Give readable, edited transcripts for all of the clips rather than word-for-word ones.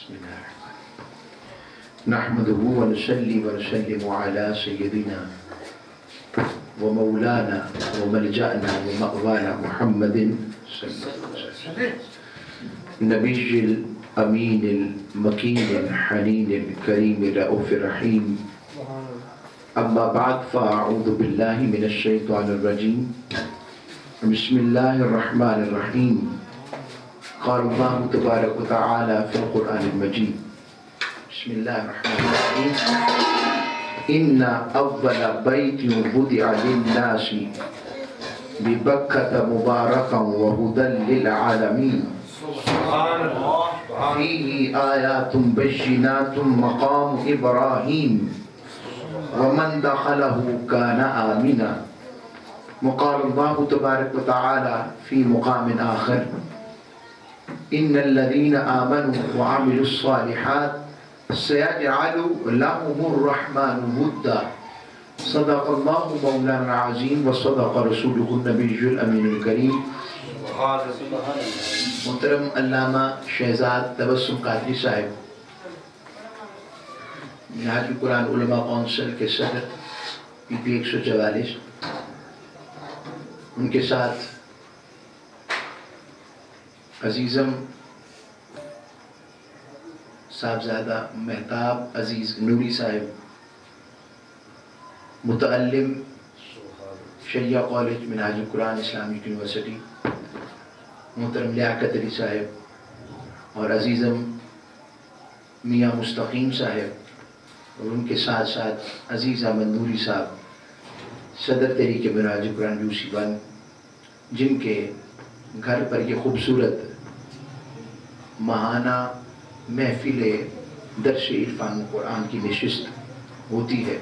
بسم الله الرحمن الرحيم نحمده ونصلي ونسلم على سيدنا ومولانا وملجأنا ومأوانا محمد صلى الله عليه وسلم النبي الأمين المكين الحنين الكريم الرؤوف الرحيم أما بعد فأعوذ بالله من الشيطان الرجيم بسم الله الرحمن الرحيم قال الله تبارك وتعالى في القرآن المجيد بسم الله الرحمن الرحيم إن أول بيت وضع للناس ببكة مباركا وهدى للعالمين فيه آيات بينات مقام إبراهيم ومن دخله كان آمنا وقال الله تبارك وتعالى في مقام آخر إن الذين آمنوا وعملوا الصالحات سيجعل لهم الرحمن ودا صدق الله مولانا العظيم وصدق رسوله النبي الأمين الكريم محترم علامہ شہزاد تبسم قادری صاحب منہاج القرآن علماء کونسل کے صدر پی پی 144 ان کے ساتھ عزیزم صاحبزادہ مہتاب عزیز نوری صاحب متعلم شریعہ کالج منہاج القرآن اسلامک یونیورسٹی محترم لیاقت علی صاحب اور عزیزم میاں مستقیم صاحب اور ان کے ساتھ ساتھ عزیز احمد نوری صاحب صدر تحریک منہاج القرآن یوسی 1 جن کے گھر پر یہ خوبصورت ماہانہ محفل درس عرفان قرآن کی نشست ہوتی ہے.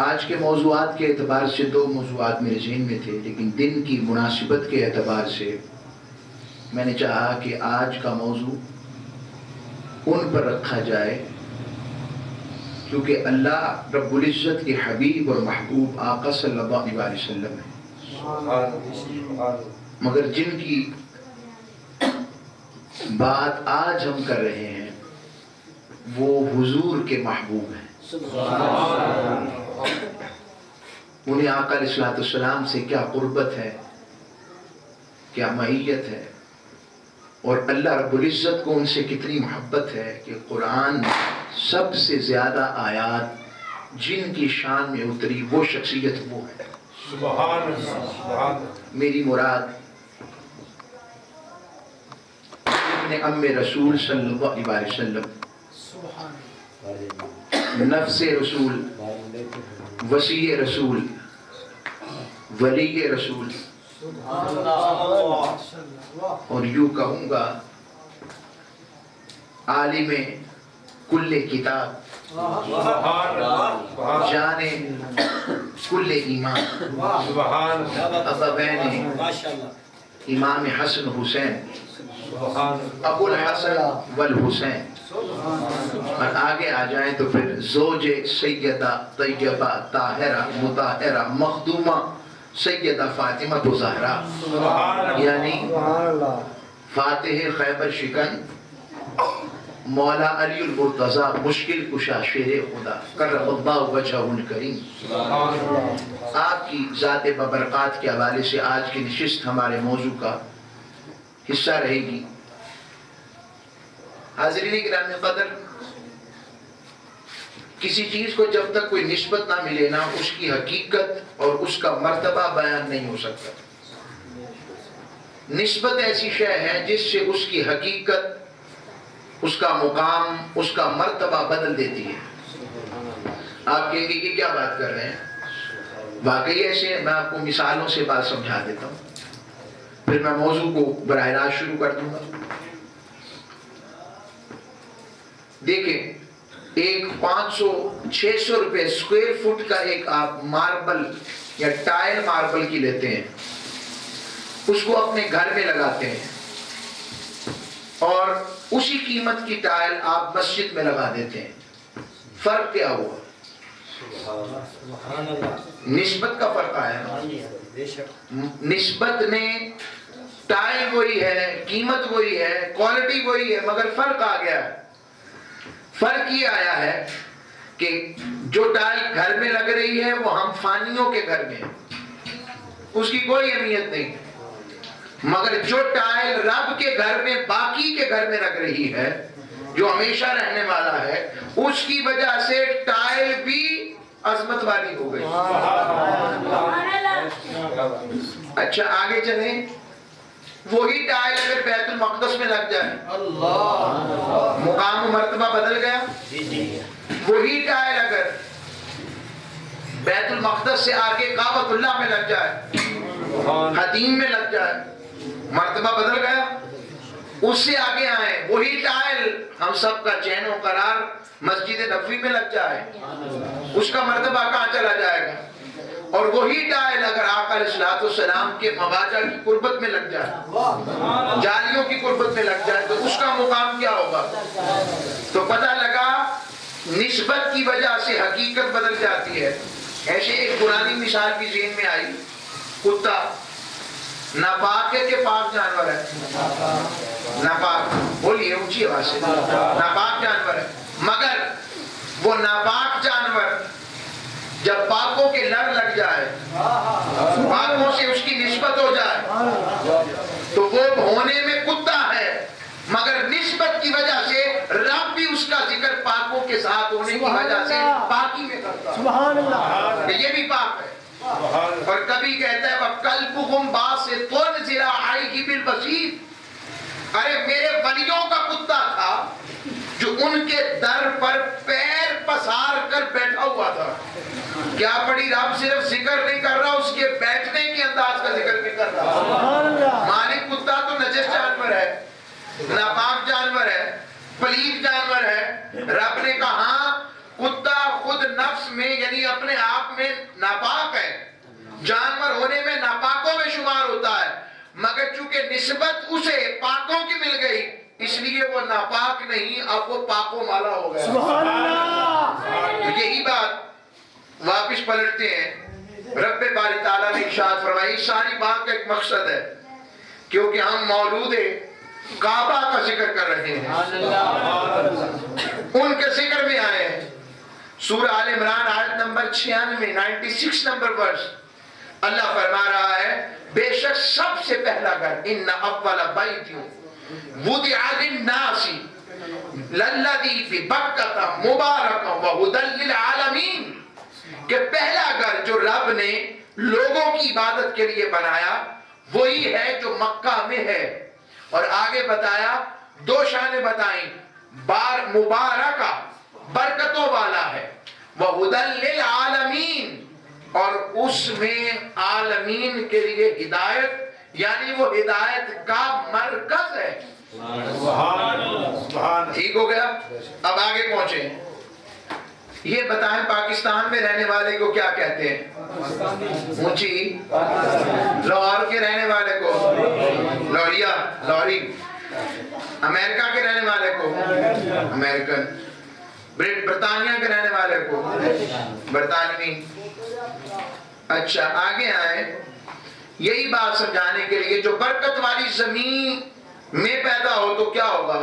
آج کے موضوعات کے اعتبار سے 2 موضوعات میرے ذہن میں تھے، لیکن دن کی مناسبت کے اعتبار سے میں نے چاہا کہ آج کا موضوع ان پر رکھا جائے کیونکہ اللہ رب العزت کے حبیب اور محبوب آقا صلی اللہ علیہ وسلم ہے، مگر جن کی بات آج ہم کر رہے ہیں وہ حضور کے محبوب ہیں. انہیں آقا علیہ السلام سے کیا قربت ہے، کیا معیت ہے، اور اللہ رب العزت کو ان سے کتنی محبت ہے کہ قرآن سب سے زیادہ آیات جن کی شان میں اتری وہ شخصیت وہ ہے. سبحان اللہ. میری مراد ابن ام رسول صلی اللہ علیہ وسلم، نفس رسول، وسیع رسول، ولی رسول، اور یوں کہوں گا عالم کل کتاب، جانے کل ایمان، ابوین امام حسن حسین، ابو الحسن والحسین، اور آگے آ جائیں تو پھر زوج سیدہ طیبہ طاہرہ مطہرہ مخدومہ سیدہ فاطمہ زہرا، یعنی فاتح خیبر شکن مولا علی المرتضیٰ مشکل کشا شیر خدا کرم اللہ وجہہ الکریم. آپ کی ذات ببرکات کے حوالے سے آج کی نشست ہمارے موضوع کا حصہ رہے گی. حاضرین کرام قدر، کسی چیز کو جب تک کوئی نسبت نہ ملے نا اس کی حقیقت اور اس کا مرتبہ بیان نہیں ہو سکتا. نسبت ایسی شے ہے جس سے اس کی حقیقت، اس کا مقام، اس کا مرتبہ بدل دیتی ہے. آپ کہیں گے کہ کیا بات کر رہے ہیں؟ واقعی ایسے میں آپ کو مثالوں سے بات سمجھا دیتا ہوں، پھر میں موضوع کو براہ راست شروع کر دوں گا. دیکھیں، ایک 500-600 روپے اسکوائر فٹ کا ایک آپ ماربل یا ٹائل ماربل کی لیتے ہیں، اس کو اپنے گھر میں لگاتے ہیں، اور اسی قیمت کی ٹائل آپ مسجد میں لگا دیتے ہیں. فرق کیا ہوا؟ نسبت کا فرق آیا. نسبت میں ٹائل وہی ہے، قیمت وہی ہے، کوالٹی وہی ہے، مگر فرق آ گیا ہے۔ فرق یہ آیا ہے کہ جو ٹائل گھر میں لگ رہی ہے وہ ہم فانیوں کے گھر میں، اس کی کوئی اہمیت نہیں، مگر جو ٹائل رب کے گھر میں، باقی کے گھر میں لگ رہی ہے، جو ہمیشہ رہنے والا ہے، اس کی وجہ سے ٹائل بھی عظمت والی ہو گئی۔ اچھا آگے چلیں، وہی ٹائل اگر بیت المقدس میں لگ جائے، مقام و مرتبہ بدل گیا۔ وہی ٹائل اگر بیت المقدس سے آگے کعبۃ اللہ میں لگ جائے، حدیم میں لگ جائے، مرتبہ بدل گیا۔ اس سے آگے آئیں، وہی ٹائل ہم سب کا چین و قرار مسجد نبوی میں لگ جائے، اس کا مرتبہ کہاں چلا جائے گا؟ اور وہی ٹائل اگر آقا علیہ السلام کے مواجہ کی قربت میں لگ جائے، جالیوں کی قربت میں لگ جائے، تو اس کا مقام کیا ہوگا؟ تو پتہ لگا نسبت کی وجہ سے حقیقت بدل جاتی ہے۔ ایسے ایک پرانی مثال بھی ذہن میں آئی، کتا ناپاک ہے کہ پاک جانور ہے؟ ناپاک، بولیے اونچی آواز سے، ناپاک جانور ہے، مگر وہ ناپاک جانور جب پاکوں کے لڑ لگ جائے، پاکوں سے اس کی نسبت ہو جائے، تو وہ ہونے میں کتا ہے، مگر نسبت کی وجہ سے رب بھی اس کا ذکر پاکوں کے ساتھ ہونے کی وجہ سے پاکی میں کرتا ہے۔ سبحان اللہ، یہ بھی پاک ہے۔ اور کبھی کہتا ہے وَقَلْبُهُمْ بَاسِطٌ ذِرَاعَيْهِ بِالْوَسِيدِ، ارے میرے ولیوں کا کتا تھا جو ان کے در پر پیر پسار کر بیٹھا ہوا تھا۔ کیا پڑی؟ رب صرف ذکر نہیں کر رہا، اس کے بیٹھنے کے انداز کا ذکر بھی کر رہا۔ مالک کتا تو نجس جانور ہے، ناپاک جانور ہے، پلید جانور ہے۔ رب نے کہا کتا خود نفس میں یعنی اپنے آپ میں ناپاک ہے، جانور ہونے میں ناپاکوں میں شمار ہوتا ہے، مگر چونکہ نسبت اسے پاکوں کی مل گئی اس لیے وہ ناپاک نہیں، اب وہ پاکوں والا ہو گیا۔ سبحان اللہ۔ یہی بات واپس پلٹتے ہیں، رب باری تعالیٰ نے ارشاد فرمائی، ساری بات کا ایک مقصد ہے کیونکہ ہم مولود کعبہ کا ذکر کر رہے ہیں، ان کے ذکر میں آئے ہیں۔ سورہ آل عمران آیت نمبر 96 نمبر ورس، اللہ فرما رہا ہے بے شک سب سے پہلا گھر، ان اول بیت وضع للناس للذی ببکۃ مبارکا وہدی للعالمین، کہ پہلا گھر جو رب نے لوگوں کی عبادت کے لیے بنایا وہی ہے جو مکہ میں ہے۔ اور آگے بتایا، دو شانیں بتائیں، مبارکہ برکتوں والا ہے، وہدی للعالمین، اور اس میں عالمین کے لیے ہدایت، یعنی وہ ہدایت کا مرکز ہے۔ ٹھیک ہو گیا؟ اب آگے پہنچیں، یہ بتائیں پاکستان میں رہنے والے کو کیا کہتے ہیں؟ اونچی، لاہور کے رہنے والے کو لوریا، لوری، امریکہ کے رہنے والے کو امریکن، برطانیہ کے رہنے والے کو برطانوی۔ اچھا آگے آئیں، یہی بات سمجھانے کے لیے جو برکت والی زمین میں پیدا ہو تو کیا ہوگا؟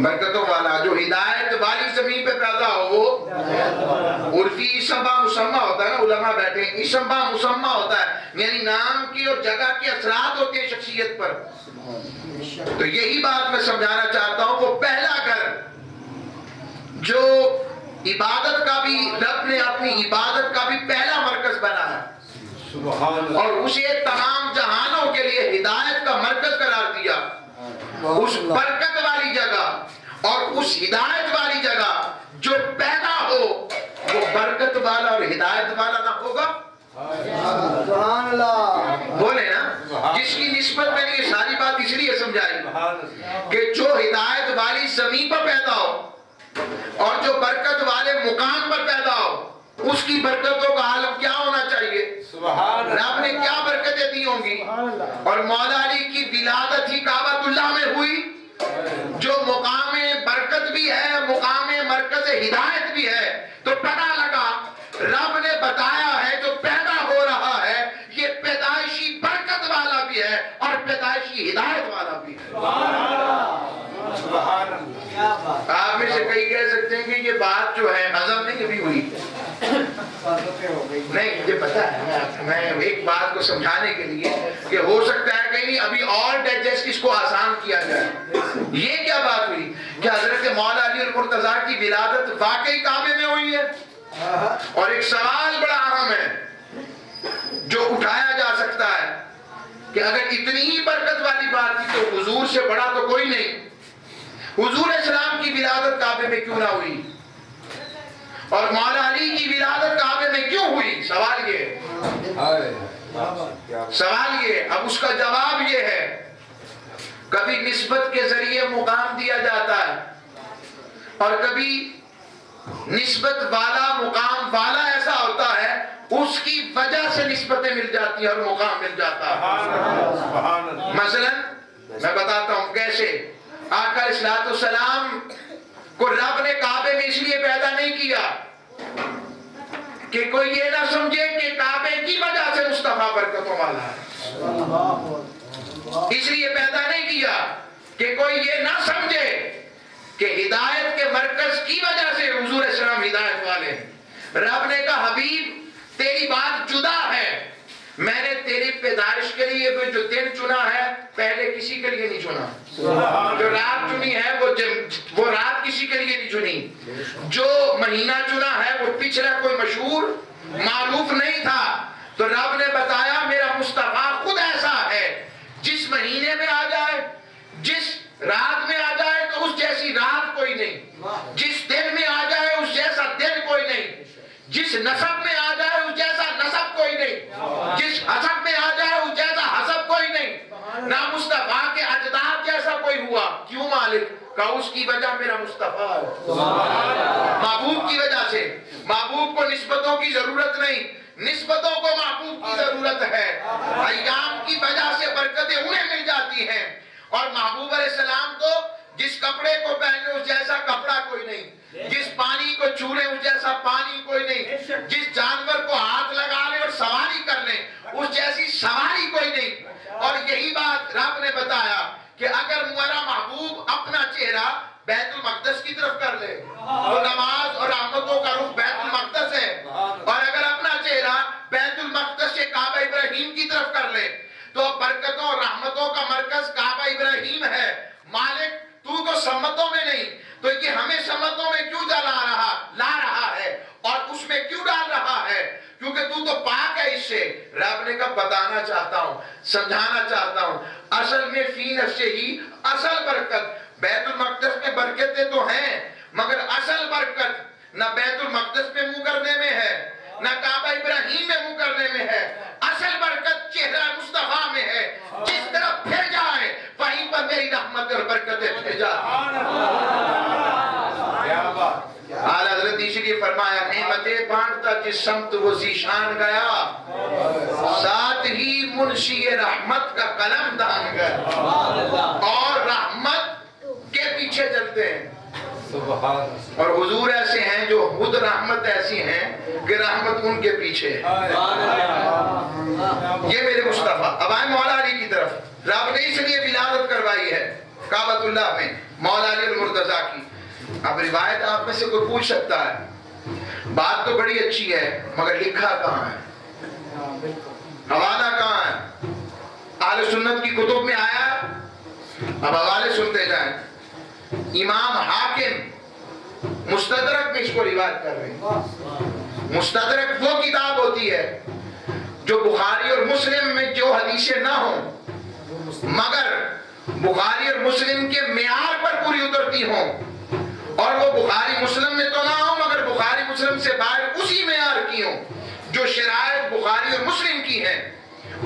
برکتوں والا۔ جو ہدایت والی زمین پہ پیدا ہو وہ عرفی اسم با مسمہ ہوتا ہے نا، علماء بیٹھے ہیں، اسم با مسمہ ہوتا ہے یعنی نام کی اور جگہ کے اثرات ہوتے ہیں شخصیت پر۔ تو یہی بات میں سمجھانا چاہتا ہوں، وہ پہلا گھر جو عبادت کا بھی، رب نے اپنی عبادت کا بھی پہلا مرکز بنایا اور اسے تمام جہانوں کے لیے ہدایت کا مرکز قرار دیا، اس برکت والی جگہ اور اس ہدایت والی جگہ جو پیدا ہو وہ برکت والا اور ہدایت والا نہ ہوگا؟ سبحان اللہ، بولے نا۔ جس کی نسبت میں نے یہ ساری بات اس لیے سمجھائی کہ جو ہدایت والی زمین پر پیدا ہو اور جو برکت والے مقام پر پیدا ہو، اس کی برکتوں کا عالم کیا ہونا چاہیے؟ رب نے کیا برکتیں دی ہوں گی؟ اور مولا علی کی ولادت ہی کعبۃ اللہ میں ہوئی، جو مقام برکت بھی ہے، مقام مرکز ہدایت بھی ہے۔ تو پتہ لگا رب نے بتایا ہے جو پیدا ہو رہا کی ہدایت والا بھی ہے۔ آپ میں سے کئی کہہ سکتے ہیں کہ یہ بات جو ہے ہضم نہیں ابھی ہوئی، نہیں مجھے پتا ہے، میں ایک بات کو سمجھانے کے لیے کہ ہو سکتا ہے کہیں ابھی اور ڈائجسٹ اس کو آسان کیا جائے۔ یہ کیا بات ہوئی کہ حضرت مولا علی المرتضیٰ کی ولادت واقعی کعبے میں ہوئی ہے؟ اور ایک سوال بڑا اہم ہے جو اٹھایا جا سکتا ہے کہ اگر اتنی ہی برکت والی بات تھی تو حضور سے بڑا تو کوئی نہیں، حضور اسلام کی ولادت کعبے میں کیوں نہ ہوئی اور مولا علی کی ولادت کعبے میں کیوں ہوئی؟ سوال یہ اب اس کا جواب یہ ہے، کبھی نسبت کے ذریعے مقام دیا جاتا ہے اور کبھی نسبت والا مقام والا ایسا ہوتا ہے اس کی وجہ سے نسبتیں مل جاتی ہیں اور مقام مل جاتا ہے۔ مثلا میں بتاتا ہوں کیسے۔ آقا علیہ السلام کو رب نے کعبے میں اس لیے پیدا نہیں کیا کہ کوئی یہ نہ سمجھے کہ کعبے کی وجہ سے مصطفیٰ برکتوں والا ہے، اس لیے پیدا نہیں کیا کہ کوئی یہ نہ سمجھے کہ ہدایت کے مرکز کی وجہ سے حضور اسلام ہدایت والے ہیں۔ رب نے کہا حبیب تیری بات جدا ہے، میں نے تیری پیدائش کے لیے جو دن چنا ہے پہلے کسی کے لیے نہیں چنا، جو رات چنی ہے وہ رات کسی کے لیے نہیں چنی، جو مہینہ چنا ہے وہ پچھلا کوئی مشہور معروف نہیں تھا۔ تو رب نے بتایا میرا مصطفیٰ خود ایسا ہے، جس مہینے میں آ جائے، جس رات میں آ جائے تو اس جیسی رات کوئی نہیں، جس دن میں آ جائے اس جیسا دن کوئی نہیں، جس نسب میں آ جائے اس جیسا نسب کوئی نہیں، جس حسب میں آ جائے اس جیسا حسب کوئی نہیں، نہ مصطفیٰ کے اجداد جیسا کوئی ہوا۔ کیوں مالک؟ کہ اس کی وجہ میرا مصطفیٰ ہے، محبوب کی وجہ سے۔ محبوب کو نسبتوں کی ضرورت نہیں، نسبتوں کو محبوب کی ضرورت ہے۔ ایام کی وجہ سے برکتیں انہیں مل جاتی ہیں، اور محبوب علیہ السلام تو جس کپڑے کو پہنے اس جیسا کپڑا کوئی نہیں، جس پانی کو چھولے اس جیسا پانی کوئی نہیں، جس جانور کو ہاتھ لگا لے اور سواری کر لے اس جیسی سواری کوئی نہیں۔ اور یہی بات رب نے بتایا کہ اگر میرا محبوب اپنا چہرہ بیت المقدس کی طرف کر لے تو نماز اور رحمتوں کا رخ بیت المقدس ہے، اور اگر اپنا چہرہ بیت المقدس سے کعبہ ابراہیم کی طرف کر لے تو برکتوں اور رحمتوں کا مرکز کعبہ ابراہیم ہے۔ مالک تو سمتوں میں نہیں، تو یہ ہمیں سمتوں میں کیوں لا رہا ہے اور اس میں کیوں ڈال رہا ہے؟ کیونکہ تو پاک ہے اس سے۔ رب نے کہا بتانا چاہتا ہوں، سمجھانا چاہتا ہوں، اصل میں فی نفسہ ہی اصل برکت بیت المقدس میں برکتیں تو ہیں، مگر اصل برکت نہ بیت المقدس میں منہ کرنے میں ہے نہ کعبہ ابراہیم میں منہ کرنے میں ہے، اصل برکت چہرہ مصطفیٰ میں ہے۔ جس طرف پھر جائے وہیں پر میری رحمت اور برکتیں پھر جاتی ہیں۔ اعلیٰ حضرت اس لیے فرمایا نعمتیں بانٹتا جس سمت وہ ذیشان گیا، ساتھ ہی منشی رحمت کا قلم دان گیا، اور رحمت کے پیچھے چلتے ہیں۔ اور حضور ایسے ہیں جو خود رحمت ایسی ہیں کہ رحمت ان کے پیچھے ہے۔ یہ میرے مصطفیٰ۔ اب آئیں مولا علی کی طرف۔ رب نے اس لیے ولادت کروائی ہے کعبۃ اللہ میں مولا علی المرتضیٰ کی۔ اب روایت آپ میں سے کوئی پوچھ سکتا ہے، بات تو بڑی اچھی ہے مگر لکھا کہاں ہے، حوالہ کہاں ہے؟ اہل سنت کی کتب میں آیا؟ اب حوالے سنتے جائیں۔ امام حاکم مستدرک میں اس کو روایت کر رہے ہیں۔ مستدرک وہ کتاب ہوتی ہے جو بخاری اور مسلم میں جو حدیثیں نہ ہوں مگر بخاری اور مسلم کے معیار پر پوری اترتی ہوں، اور وہ بخاری مسلم میں تو نہ ہوں مگر بخاری مسلم سے باہر اسی معیار کی ہوں جو شرائط بخاری اور مسلم کی ہیں،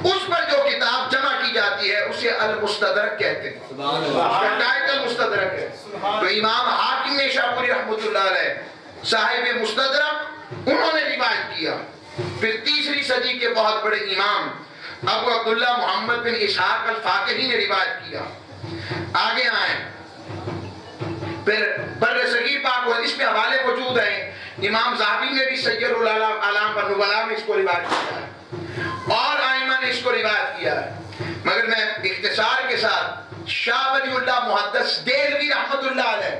اس پر جو کتاب جمع کی جاتی ہے اسے المستدرک کہتے ہیں۔ اس کا ٹائٹل مستدرک ہے۔ تو امام حاکم نیشابوری رحمۃ اللہ علیہ صاحب مستدرک انہوں نے روایت کیا۔ پھر تیسری صدی کے بہت بڑے امام ابو عبداللہ محمد بن اسحاق الفاقہی نے روایت کیا۔ آگے آئیں، پھر بر صغیر پاک و اس میں حوالے موجود ہیں۔ امام ذہبی نے بھی سیر الاعلام والنبلاء میں اس کو روایت کیا ہے، اور ائمہ نے اس کو روایت کیا ہے، مگر میں اختصار کے ساتھ شاہ ولی اللہ محدث دہلوی رحمت اللہ علیہ،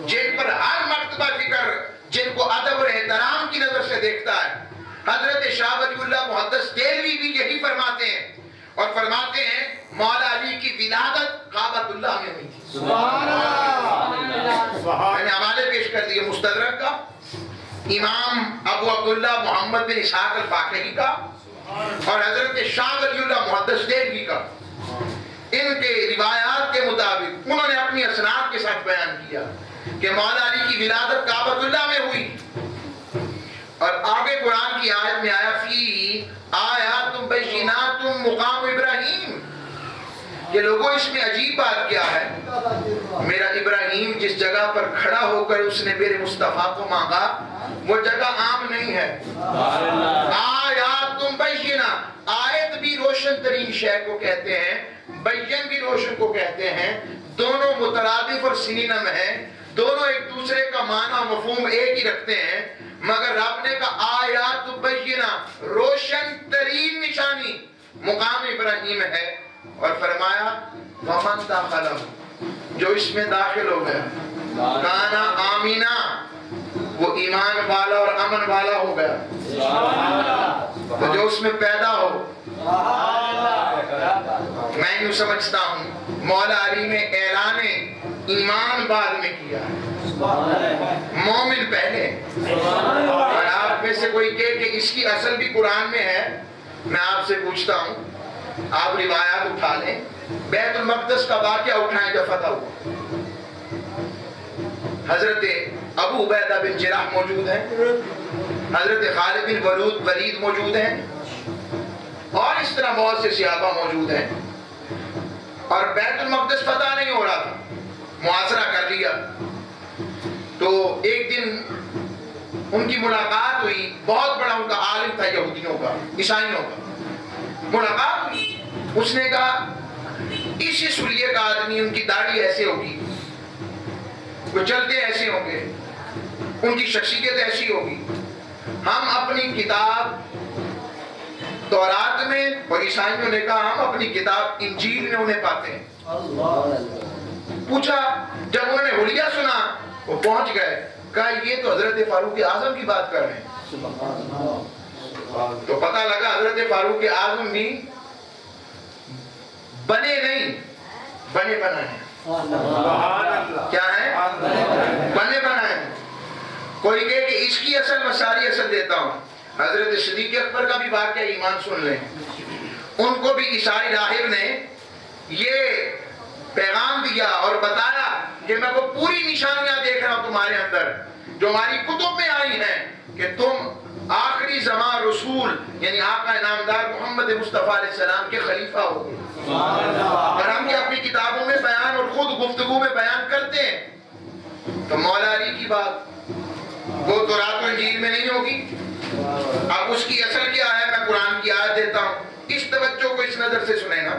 جن پر ہر مرتبہ فکر، جن کو ادب اور احترام کی نظر سے دیکھتا ہے، حضرت شاہ ولی اللہ محدث دہلوی بھی یہی فرماتے ہیں، اور فرماتے ہیں مولا علی کی ولادت کعبۃ اللہ میں ہوئی تھی۔ میں نے حوالے پیش کر دیے مستدرک کا، امام ابو عبداللہ محمد بن اسحاق الفاقہی کا اور حضرت شاہ ولی اللہ محدث دہلوی کا۔ ان کے روایات کے مطابق انہوں نے اپنی اسناد کے ساتھ بیان کیا کہ مولا علی کی ولادت کعبۃ اللہ میں ہوئی، اور آگے قرآن کی آیت میں آیا فی آیات بینات مقام ابراہیم، کہ لوگوں اس میں عجیب بات کیا ہے، میرا ابراہیم جس جگہ پر کھڑا ہو کر اس نے میرے مصطفیٰ کو مانگا وہ جگہ عام نہیں ہے۔ آیات بینات، آیت بھی روشن ترین شے کو کہتے ہیں، بین بھی روشن کو کہتے ہیں، دونوں مترادف اور سنونیم ہیں، دونوں ایک دوسرے کا معنی و مفہوم ایک ہی رکھتے ہیں، مگر رب نے کہا آیات بینہ، روشن ترین نشانی مقام ابراہیم ہے، اور فرمایا ومن داخلہ، جو اس میں داخل ہو گیا کانا آمینہ، وہ ایمان والا اور امن والا ہو گیا، تو جو اس میں پیدا ہو۔ میں یوں سمجھتا ہوں مولا علی نے اعلان ایمان بعد میں کیا، مومن پہلے۔ اور آپ میں سے کوئی کہے کہ اس کی اصل بھی قرآن میں ہے، میں آپ سے پوچھتا ہوں، آپ روایات اٹھا لیں، بیت المقدس کا واقعہ اٹھائیں جب فتح ہوا، حضرت ابو عبیدہ بن جراح موجود ہیں، حضرت خالد بن ولید موجود ہیں، اور اس طرح بہت سے صحابہ موجود ہیں، اور بیت المقدس فتح نہیں ہو رہا تھا، محاصرہ کر لیا۔ تو ایک دن ان کی ملاقات ہوئی، بہت بڑا ان کا عالم تھا یہودیوں کا، عیسائیوں کا، ملاقات ہوئی، اس نے کہا اسی سلیے کا آدمی، ان کی داڑھی ایسے ہوگی، وہ چلتے ایسے ہوں گے، ان کی شخصیت ایسی ہوگی، ہم اپنی کتاب تورات میں، اور عیسائیوں نے کہا ہم اپنی کتاب انجیل میں انہیں پاتے ہیں۔ پوچھا، جب انہوں نے حلیہ سنا وہ پہنچ گئے، کہا یہ تو حضرت فاروق اعظم کی بات کر رہے ہیں۔ تو پتہ لگا حضرت فاروق اعظم بھی بنے نہیں، بنے بنا ہے۔ کیا ہے؟ بنے بنا ہے۔ کوئی کہے کہ اس کی اصل میں ساری اصل دیتا ہوں، حضرت صدیق اکبر کا بھی واقعہ ایمان سن لیں، ان کو بھی عیسائی راہب نے یہ پیغام دیا اور بتایا کہ میں وہ پوری نشانیاں دیکھ رہا ہوں تمہارے اندر جو ہماری کتب میں آئی ہیں کہ تم آخری زمان رسول یعنی آقا انعامدار محمد مصطفیٰ علیہ السلام کے خلیفہ ہو گئے، اور ہم یہ اپنی کتابوں میں بیان اور خود گفتگو میں بیان کرتے ہیں۔ تو مولا علی کی بات وہ تورات و انجیل میں نہیں ہوگی، اب اس کی اصل کیا ہے؟ میں قرآن کی آیت دیتا ہوں، اس توجہ کو اس نظر سے سنیں نا۔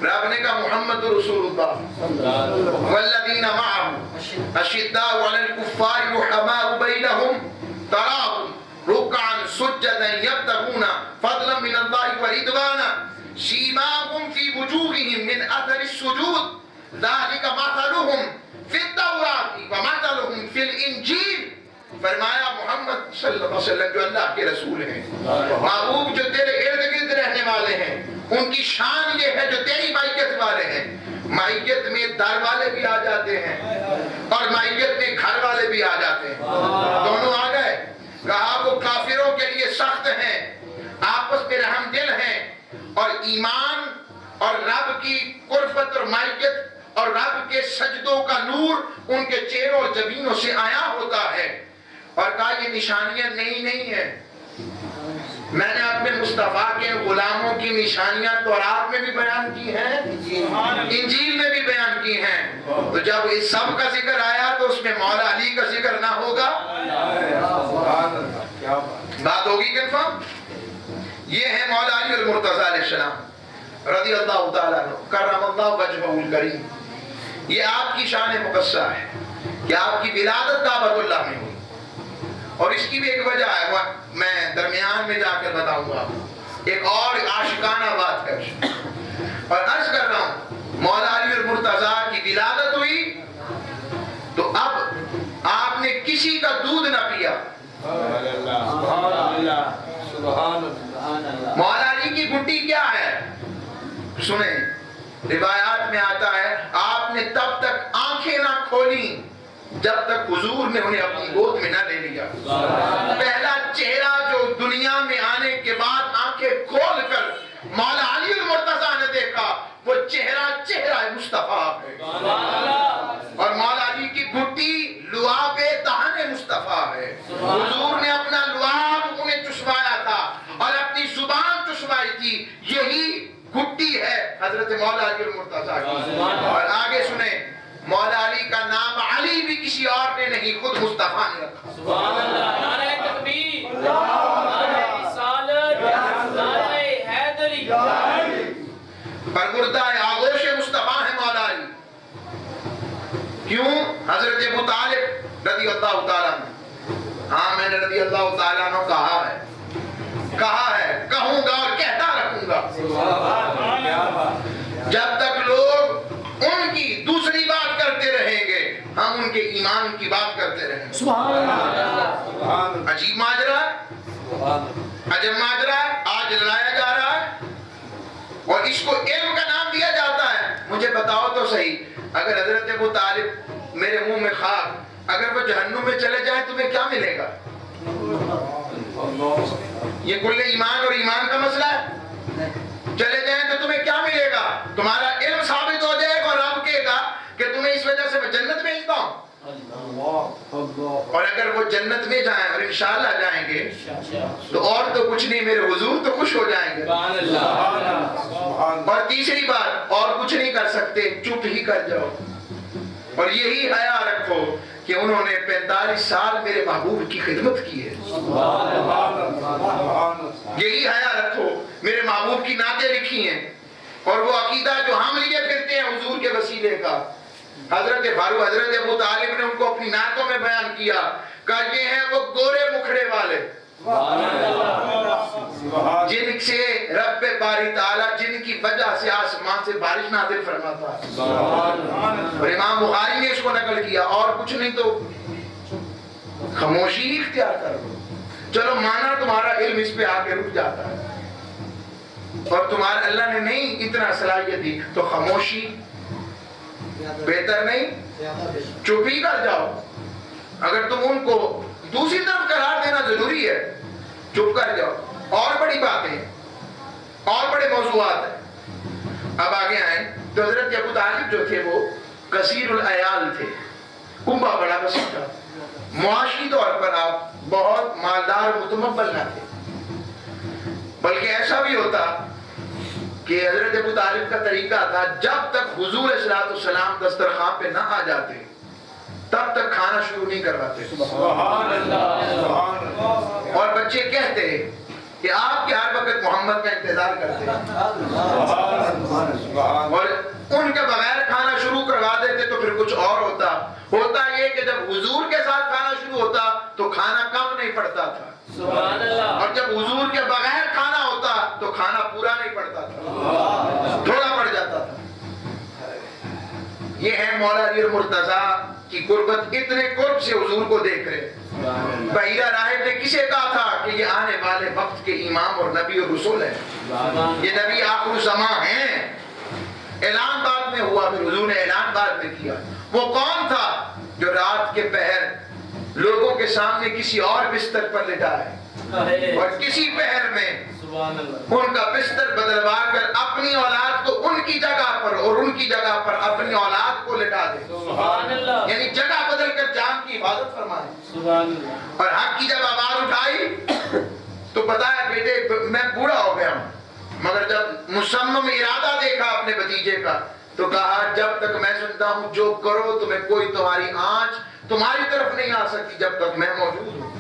رب نے کہا محمد رسول اللہ والذین معه اشداء علی الکفار رحماء بینہم تراہم رکعا سجدا یبتغون فضلا من اللہ ورضوانا سیماہم فی وجوہہم من اثر السجود ذلک مثلہم فی التوراۃ ومثلہم فی الانجیل۔ فرمایا محمد صلی اللہ علیہ وسلم جو اللہ کے رسول ہیں، محبوب جو تیرے ارد گرد رہنے والے ہیں، ان کی شان یہ ہے جو تیری مائیت والے ہیں۔ مائیت میں در والے بھی آ جاتے ہیں اور مائیت میں گھر والے بھی آ جاتے ہیں، دونوں آ گئے۔ کہا وہ کافروں کے لیے سخت ہیں، آپس میں رحم دل ہیں، اور ایمان اور رب کی قربت اور مائیت اور رب کے سجدوں کا نور ان کے چہروں اور جبینوں سے آیا ہوتا ہے۔ اور کہا یہ نشانیاں نئی نہیں ہیں، میں نے اپنے مصطفیٰ کے غلاموں کی نشانیاں تورات میں بھی بیان کی ہیں، انجیل میں بھی بیان کی ہیں۔ تو جب اس سب کا ذکر آیا تو اس میں مولا علی کا ذکر نہ ہوگا؟ بات ہوگی کنفرم؟ یہ ہے مولا علی المرتضیٰ علیہ السلام رضی اللہ تعالیٰ عنہ کرم اللہ وجہہ الکریم۔ یہ آپ کی شان مقصہ ہے کہ آپ کی ولادت کعبۃ اللہ میں ہوئی، اور اس کی بھی ایک وجہ ہے، میں درمیان میں جا کر بتاؤں گا، ایک اور عاشقانہ بات ہے، اور عرض کر رہا ہوں علی کی گھٹی کیا ہے؟ سنیں، روایات میں آتا ہے آپ نے تب تک آنکھیں نہ کھولی جب تک حضور نے انہیں اپنی گود میں نہ لے لیا۔ پہلا چہرہ جو دنیا میں آنے کے بعد آنکھیں کھول کر مولا علی المرتضیٰ نے دیکھا وہ چہرہ مصطفیٰ ہے، اور مولا علی کی گھٹی لعاب دہن مصطفیٰ ہے۔ حضور نے اپنا لعاب انہیں چشوایا تھا اور اپنی زبان چشوائی تھی، یہی گھٹی ہے حضرت مولا علی المرتضیٰ کی۔ اور آگے سنیں، مولا علی کا نام علی بھی کسی اور نے نہیں، خود مصطفیٰ نے رکھا۔ سبحان اللہ، نعرہ تکبیر، نعرہ رسالت، نعرہ حیدری، برگردہ آغوش مصطفیٰ ہے مولا علی۔ کیوں؟ حضرت ابو طالب رضی اللہ تعالیٰ عنہ، ہاں میں نے رضی اللہ تعالیٰ عنہ کہا ہے، کہوں گا اور کہتا رکھوں گا، جب تک لوگ ان کی دوسری بات کرتے رہیں گے ہم ان کے ایمان کی بات کرتے رہیں گے۔ عجیب ماجرا ہے، عجب ماجرا ہے، آج لڑایا جا رہا ہے اور اس کو علم کا نام دیا جاتا ہے۔ مجھے بتاؤ تو صحیح، اگر حضرت ابو طالب میرے منہ میں خاک، اگر وہ جہنم میں چلے جائیں تمہیں کیا ملے گا؟ یہ کل ایمان اور ایمان کا مسئلہ ہے۔ چلے جائیں تو تمہیں کیا ملے گا؟ تمہارا علم ثابت ہو جائے گا اور رب کہے گا کہ تمہیں اس وجہ سے میں جنت بھیجتا ہوں۔ اور اگر وہ جنت میں جائیں اور انشاءاللہ جائیں گے تو اور تو کچھ نہیں، میرے حضور تو خوش ہو جائیں گے۔ اور تیسری بات، اور کچھ نہیں کر سکتے، چپ ہی کر جاؤ اور یہی حیا رکھو کہ انہوں نے 45 سال میرے محبوب کی خدمت کی ہے۔ یہی حیا رکھو، میرے محبوب کی نعتیں لکھی ہیں اور وہ عقیدہ جو ہم لیے پھرتے ہیں حضور کے وسیلے کا، حضرت فاروق حضرت ابو طالب نے ان کو اپنی نعتوں میں بیان کیا، کہا یہ ہیں وہ گورے مکھڑے والے جن سے رب باری تعالیٰ جن کی وجہ سے آسمان سے بارش نازل فرماتا ہے۔ اور امام بخاری نے اس کو نقل کیا، اور کچھ نہیں تو خاموشی اختیار کرو۔ چلو مانا تمہارا علم اس پہ آ کے رک جاتا ہے اور تمہارا اللہ نے نہیں اتنا صلاحیت دی تو خاموشی بہتر نہیں؟ چپ ہی کر جاؤ۔ اگر تم ان کو دوسری طرف قرار دینا ضروری ہے، چپ کر جاؤ۔ اور بڑی باتیں، اور بڑے موضوعات ہیں۔ اب آگے آئیں تو حضرت ابو طالب جو تھے وہ کثیر العیال تھے، کنبہ بڑا وسیع تھا، معاشی طور پر آپ بہت مالدار متمول نہ تھے، بلکہ ایسا بھی ہوتا کہ حضرت ابو طالب کا طریقہ تھا جب تک حضور صلی اللہ علیہ وسلم دسترخوان پہ نہ آ جاتے تب تک کھانا شروع نہیں کرواتے۔ اور بچے کہتے کہ آپ کے ہر وقت محمد کا انتظار کرتے اور ان کے بغیر کھانا شروع کروا دیتے تو پھر کچھ اور ہوتا یہ کہ جب حضور کے ساتھ کھانا شروع ہوتا تو کھانا کم نہیں پڑتا تھا، اور جب حضور کے بغیر کھانا ہوتا تو کھانا پورا نہیں پڑتا تھا، تھوڑا پڑ جاتا تھا۔ یہ ہے مولا علی المرتضیٰ کی قربت، اتنے قرب سے حضور کو دیکھ رہے۔ بحیرہ راہب نے کسے کہا تھا کہ یہ آنے والے وقت کے امام اور نبی اور رسول ہیں، یہ نبی آخر الزمان ہیں۔ اعلان بعد میں ہوا، پھر حضور نے اعلان بعد میں کیا۔ وہ کون تھا جو رات کے پہر لوگوں کے سامنے کسی اور بستر پر لٹا ہے اور کسی پہر میں ان کا بستر بدلوا کر اپنی اولاد کو ان کی جگہ پر اور ان کی جگہ پر اپنی اولاد کو لٹا دے، یعنی جگہ بدل کر جان کی حفاظت فرمائے۔ اور حق کی جب آواز اٹھائی تو بتایا بیٹے میں بوڑھا ہو گیا ہوں، مگر جب مصمم ارادہ دیکھا اپنے بھتیجے کا تو کہا جب تک میں سنتا ہوں جو کرو تمہیں کوئی تمہاری آنچ تمہاری طرف نہیں آ سکتی جب تک میں موجود ہوں۔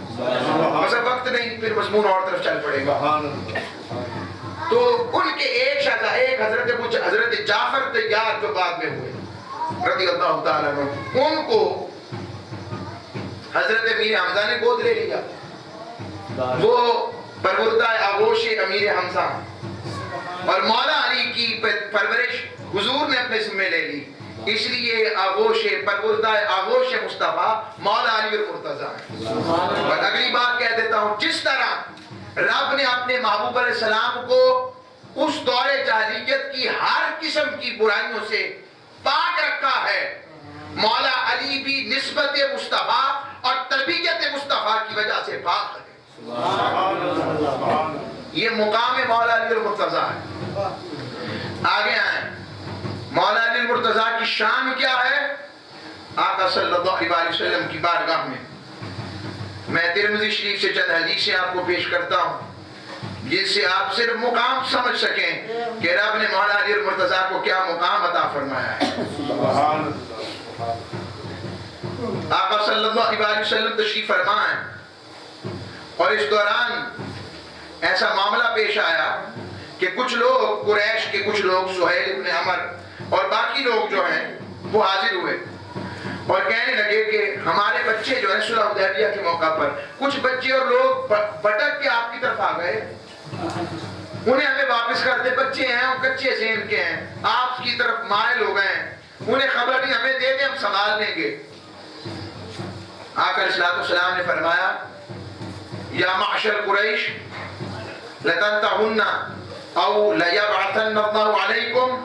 بس وقت نہیں، پھر مضمون اور طرف چل پڑے گا۔ تو ان کے ایک حضرت جعفر طیار جو بعد میں ہوئے رضی اللہ تعالیٰ عنہ، ان کو حضرت امیر حمزہ نے گود لے لیا، وہ پروردہ آغوش امیر حمزہ اور مولا علی کی پرورش حضور نے اپنے ذمہ لے لی، اس لیے آغوش پروردہ آغوش مصطفیٰ مولا علی المرتضیٰ ہے۔ اور اگلی بات کہہ دیتا ہوں، جس طرح رب نے اپنے محبوب علیہ السلام کو اس دور جاہلیت کی ہر قسم کی برائیوں سے پاک رکھا ہے. مولا علی بھی نسبت مصطفیٰ اور تربیت مصطفیٰ کی وجہ سے پاک ہے. یہ مقام مولا علی المرتضیٰ ہے. آگے آئیں. مولا علی المرتضیٰ کی شان کیا ہے؟ آقا صلی اللہ علیہ وسلم کی بارگاہ میں ترمذی شریف سے چند حدیثیں آپ کو پیش کرتا ہوں جس سے آپ صرف مقام سمجھ سکیں کہ رب نے مولا علی المرتضیٰ کو کیا مقام عطا فرمایا ہے. آقا صلی اللہ علیہ وسلم تشریف فرما ہے اور اس دوران ایسا معاملہ پیش آیا کہ کچھ لوگ قریش کے کچھ لوگ سہیل ابن عمر اور باقی لوگ جو ہیں وہ حاضر ہوئے اور کہنے لگے کہ ہمارے بچے جو ہیں صلح حدیبیہ کے موقع پر کچھ بچے اور لوگ بھٹک کے آپ کی طرف آ گئے, انہیں ہمیں واپس کر دے, بچے ہیں وہ کچے ذہن کے ہیں, آپ کی طرف مائل ہو گئے ہیں, انہیں خبر نہیں, ہمیں دے دیں ہم سنبھال لیں گے. آقا علیہ السلام نے فرمایا یا معشر قریش لتنتهن او لیبعثن اللہ علیکم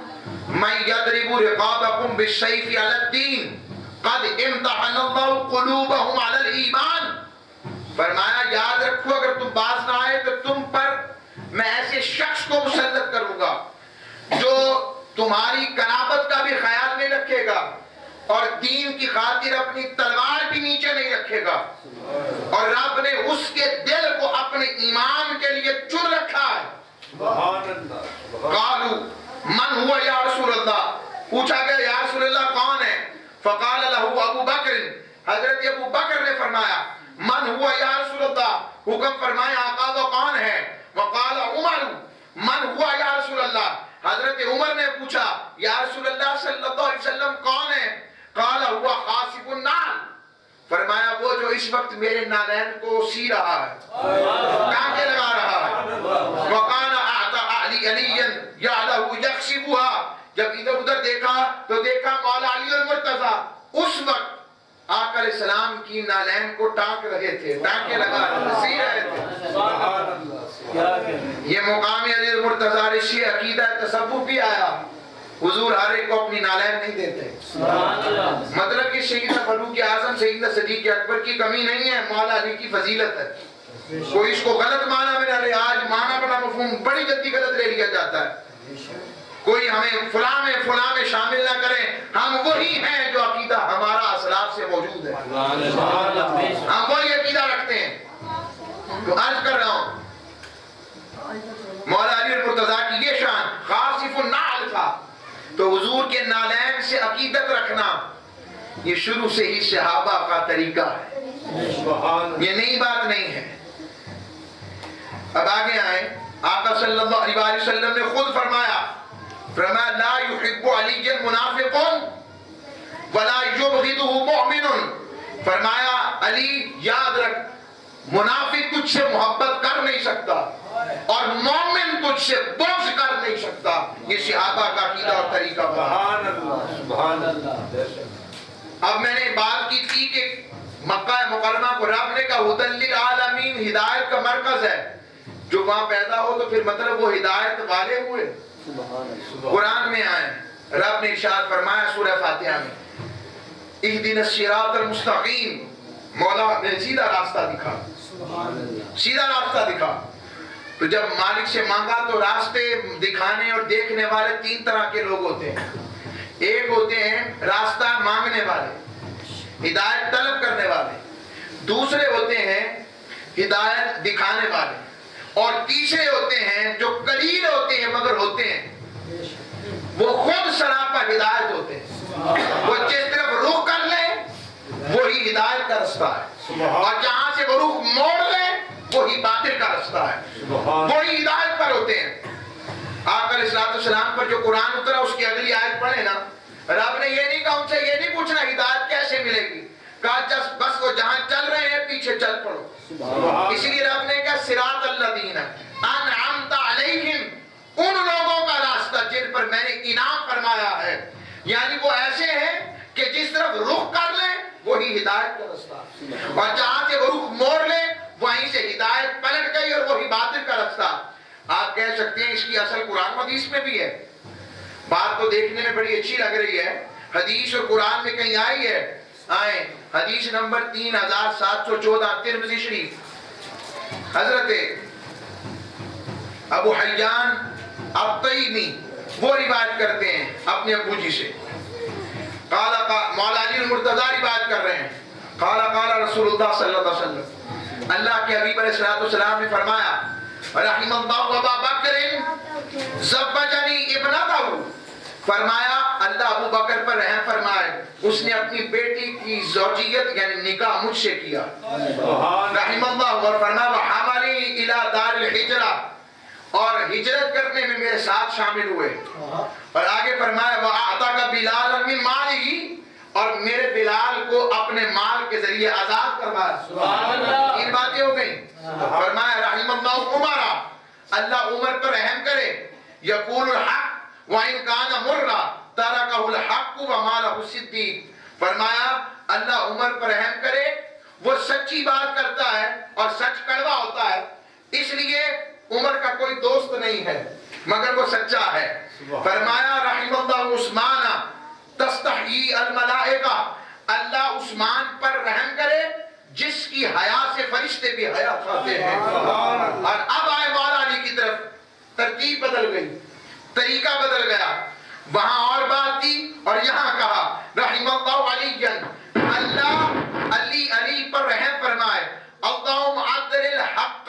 من یضرب رقابکم بالسیف علی الدین قد امتحن اللہ قلوبہم علی الایمان. فرمایا یاد رکھو اگر تم باز نہ آئے تو تم پر میں ایسے شخص کو مسلط کروں گا جو تمہاری قرابت کا بھی خیال نہیں رکھے گا اور دین کی خاطر اپنی تلوار بھی نیچے نہیں رکھے گا, اور رب نے اس کے دل کو اپنے ایمان کے لیے چن رکھا ہے. قالوا من ہوا یا رسول اللہ, پوچھا گیا یا رسول اللہ کون ہے؟ فقال له ابو بکر, حضرت ابو بکر نے فرمایا من ہوا یا رسول اللہ, حکم فرمایا آقا وہ کون ہے؟ وقال عمر من ہوا یا رسول اللہ, حضرت عمر نے پوچھا یا رسول اللہ صلی اللہ علیہ وسلم کون ہے؟ قال هو خاصف النعل, فرمایا وہ جو اس وقت میرے نالین کو سی رہا ہے, ٹانکے لگا رہا ہے. وقال اعطى عليا يعله يخسفها, جب ادھر ادھر دیکھا تو دیکھا مولا علی المرتضیٰ اس وقت آقا علیہ السلام کی نالین کو ٹانک رہے تھے, ٹانکے لگا رہے, سی رہے تھے. یہ مقام علی المرتضیٰ سے عقیدہ تصوف بھی آیا, حضور ہر ایک کو اپنی نالین نہیں دیتے. مطلب کہ سیدنا فاروق اعظم سیدنا صدیق اکبر کی کمی نہیں ہے, مولا علی کی فضیلت ہے. کوئی اس کو غلط معنی میں نہ لے, آج معنی بڑا مفہوم بڑی جلدی غلط لے لیا جاتا ہے. کوئی ہمیں فلاں میں شامل نہ کریں, ہم وہی ہیں جو عقیدہ ہمارا اسلاف سے موجود ہے, ہم وہی عقیدہ رکھتے ہیں. تو عرض کر رہا ہوں مولا علی المرتضیٰ کی یہ شان خاصف النعل تھا. تو حضور کے نالین سے عقیدت رکھنا یہ شروع سے ہی صحابہ کا طریقہ ہے, یہ نئی بات نہیں ہے. اب آگے آئیں. آقا صلی اللہ علیہ وسلم نے خود فرمایا لا يحب علی منافق ولا یبغضہ مؤمن, فرمایا علی یاد رکھ منافق تجھ سے محبت کر نہیں سکتا اور مومن تجھ سے بغض کر نہیں سکتا. یہ صحابہ کا عقیدہ اور طریقہ تھا. اب میں نے بات کی تھی کہ مکہ مکرمہ کو رب نے کہا ھدی للعالمین, ہدایت کا مرکز ہے, جو وہاں پیدا ہو تو پھر مطلب وہ ہدایت والے ہوئے. قرآن میں آئے رب نے ارشاد فرمایا سورہ فاتحہ میں اہدنا الصراط المستقیم, مولا نے سیدھا راستہ دکھا, سیدھا راستہ دکھا. تو جب مالک سے مانگا تو راستے دکھانے اور دیکھنے والے تین طرح کے لوگ ہوتے ہیں. ایک ہوتے ہیں راستہ مانگنے والے, ہدایت طلب کرنے والے. دوسرے ہوتے ہیں ہدایت دکھانے والے, اور تیسرے ہوتے ہیں جو قلیل ہوتے ہیں مگر ہوتے ہیں, وہ خود سراپا ہدایت ہوتے ہیں. وہ جس طرف رخ کر لیں وہی ہدایت کا رستہ ہے, اور جہاں سے وہ رخ موڑ لیں وہی باطل کا رستہ ہے, وہی ہدایت پر ہوتے ہیں. آقا علیہ السلام پر جو قرآن اترا اس کی اگلی آیت پڑھے نا, رب نے یہ نہیں کہا, ان سے یہ نہیں پوچھنا ہدایت کیسے ملے گی, کہا بس وہ جہاں چل رہے ہیں پیچھے چل پڑو. اس لیے رب نے کہا صراط الذین انعمت علیہم, ان لوگوں کا راستہ جن پر میں نے انعام فرمایا ہے, یعنی وہ ایسے ہیں کہ جس طرف رخ کر لیں وہی ہدایت کا راستہ, اور جہاں سے وہ رخ موڑ لیں وہیں سے ہدایت پلٹ گئی گئی اور وہی باطل کا رستہ. آپ کہہ سکتے ہیں اس کی اصل قرآن و حدیث میں بھی ہے. بات تو دیکھنے میں بڑی اچھی لگ رہی ہے, حدیث اور قرآن میں کہیں آئی ہے؟ آئیں, حدیث نمبر 3714 ترمذی شریف, حضرت ابو حیان الطیمی وہ روایت کرتے ہیں اپنے ابو جی سے. مولا علی المرتضیٰ روایت کر رہے ہیں, قال رسول اللہ صلی اللہ علیہ وسلم, اللہ کے حبیب علیہ السلام نے فرمایا, رحم اللہ ابا بکر زوجنی ابنتہ, فرمایا اللہ ابو بکر پر رحم فرمائے, اس نے اپنی بیٹی کی زوجیت یعنی نکاح مجھ سے کیا. رحم اللہ, اور فرمایا وحملی الی دار الحجرہ, اور ہجرت کرنے میں میرے ساتھ شامل ہوئے. اور آگے فرمایا وَأَعْتَقَ بِلَالًا مِّن مَالِهِ, اور میرے بلال کو اپنے مال کے ذریعے آزاد کروایا. تین باتیں ہو گئیں. فرمایا رحم اللہ عمر, اللہ عمر پر رحم کرے, یقول الحق وَإِنْ كَانَ مُرًّا تَرَكَهُ الْحَقُّ وَمَالَهُ الصِّدِّيقُ, فرمایا اللہ عمر پر رحم کرے, وہ سچی بات کرتا ہے اور سچ کڑوا ہوتا ہے, اس لیے عمر کا کوئی دوست نہیں ہے مگر وہ سچا ہے. فرمایا رحم اللہ عثمان تستحیی الملائکہ, اللہ عثمان پر رحم کرے جس کی حیا سے فرشتے بھی حیا کھاتے ہیں. اور اب آئے مولا علی کی طرف, ترتیب بدل گئی, طریقہ بدل گیا. وہاں اور بات تھی اور یہاں کہا رحم اللہ علی, اللہ علی پر رحم فرمائے. اللہم عدل الحق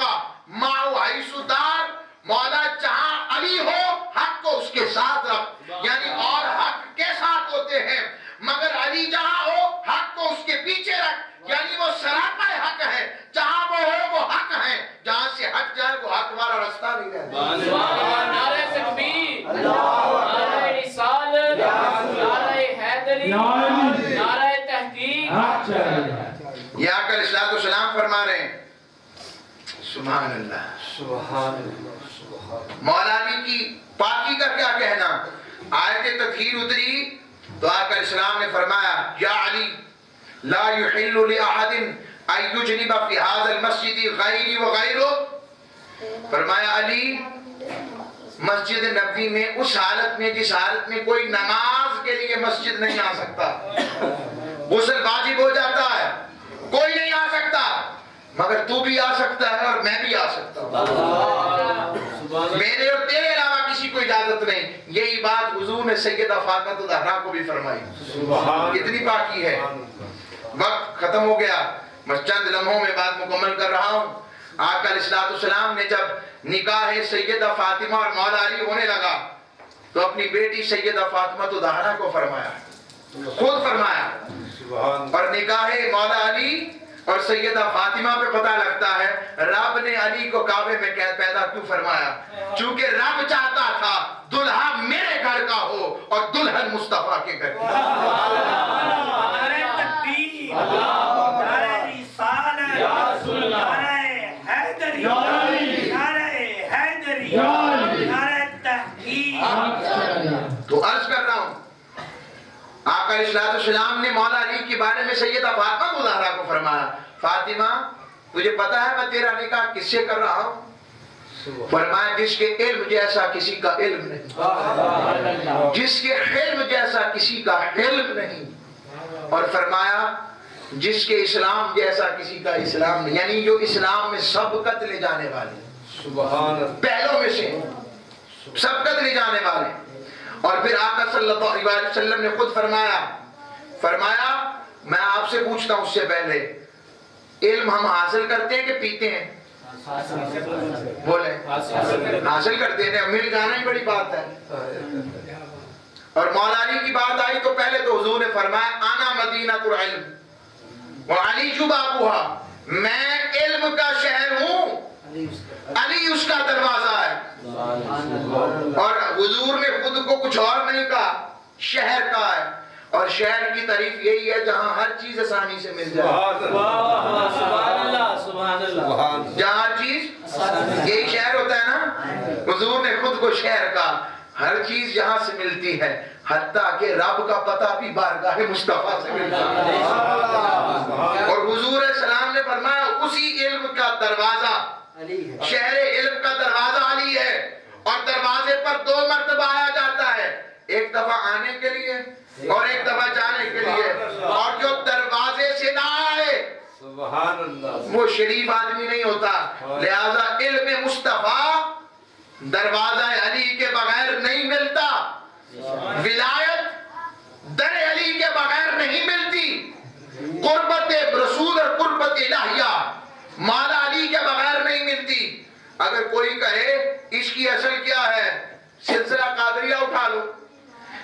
معو حیث دار, مولا جہاں علی ہو حق کو اس کے ساتھ رکھ, یعنی اور حق کے ساتھ ہوتے ہیں مگر علی جہاں ہو حق کو اس کے پیچھے رکھ, یعنی وہ سراپا حق ہے, جہاں وہ ہو وہ حق ہے, جہاں سے ہٹ جائے وہ حق والا راستہ نہیں رہتا. نعرہ تکبیر, نعرہ رسالت, نعرہ حیدری, نعرہ تحقیق. یہ آقا علیہ السلام فرما رہے ہیں, سبحان اللہ, سبحان اللہ. مولا علی کی پاکی کا کیا کہنا. آیت تطہیر اتری تو آقا علیہ السلام نے فرمایا یا علی لا یحل لأحد ان یجنب فی هذا المسجد غیری وغیرہ, فرمایا علی مسجد نبوی میں اس حالت میں جس حالت میں کوئی نماز کے لیے مسجد نہیں آ سکتا, غسل واجب ہو جاتا ہے, کوئی نہیں آ سکتا, مگر تو بھی آ سکتا ہے اور میں بھی آ سکتا ہوں, میرے اور تیرے علاوہ کسی کو اجازت نہیں. یہی بات حضور نے سیدہ فاطمہ الزہرا کو بھی فرمائی. کتنی پاکی ہے. وقت ختم ہو گیا, میں چند لمحوں میں بات مکمل کر رہا ہوں. آقا علیہ السلام نے جب نکاح سیدہ فاطمہ اور مولا علی ہونے لگا تو اپنی بیٹی سیدہ فاطمہ الزہرا کو فرمایا, خود فرمایا. اور نکاح مولا علی اور سیدہ فاطمہ پہ پتہ لگتا ہے رب نے علی کو کعبے میں پیدا کیوں فرمایا, چونکہ رب چاہتا تھا دلہا میرے گھر کا ہو اور دلہن مصطفیٰ کے گھر کی. نعرہ تکبیر, نعرہ رسالت, نعرہ حیدری, نعرہ حیدری, نعرہ تحقیق. تو عرض کر رہا ہوں, آقا علیہ السلام نے مولا علی کے بارے میں سیدہ فاطمہ الزہرا کو فرمایا فاطمہ تجھے پتا ہے میں تیرا نکاح کس سے کر رہا ہوں؟ فرمایا جس کے علم جیسا کسی کا علم نہیں, جس کے علم جیسا کسی کا علم نہیں, اور فرمایا جس کے اسلام جیسا کسی کا اسلام نہیں, یعنی جو اسلام میں سبقت لے جانے والے, پہلوں میں سے سبقت لے جانے والے. اور پھر آقا صلی اللہ علیہ وسلم نے خود فرمایا میں آپ سے پوچھتا ہوں اس سے پہلے, علم ہم حاصل کرتے ہیں کہ پیتے ہیں؟ بولیں, حاصل کرتے ہیں, مل جانا ہی بڑی بات ہے. اور مولا علی کی بات آئی تو پہلے تو حضور نے فرمایا انا مدینۃ العلم وعلی بابوہا, میں علم کا شہر ہوں, علی اس کا دروازہ ہے. اور حضور نے خود کو کچھ اور نہیں کہا, شہر کا ہے, اور شہر کی تعریف یہی ہے جہاں ہر چیز آسانی سے مل جائے. سبحان اللہ, سبحان اللہ, جہاں ہر چیز, یہی شہر ہوتا ہے نا. حضور نے خود کو شہر کہا, ہر چیز یہاں سے ملتی ہے, حتیٰ کہ رب کا پتہ بھی بارگاہ مصطفیٰ سے ملتا ہے. اور حضور السلام نے فرمایا اسی علم کا دروازہ شہر علم کا دروازہ علی ہے، اور دروازے پر 2 مرتبہ آیا جاتا ہے، ایک دفعہ آنے کے لیے اور ایک دفعہ جانے کے لیے، اور جو دروازے سے نہ آئے سبحان اللہ وہ شریف آدمی نہیں ہوتا۔ لہذا علم مصطفیٰ دروازہ علی کے بغیر نہیں ملتا، ولایت در علی کے بغیر نہیں ملتی، قربت رسول اور قربت الہیہ مولا علی کے بغیر نہیں ملتی۔ اگر کوئی کہے اس کی اصل کیا ہے، سلسلہ قادریہ اٹھا لو،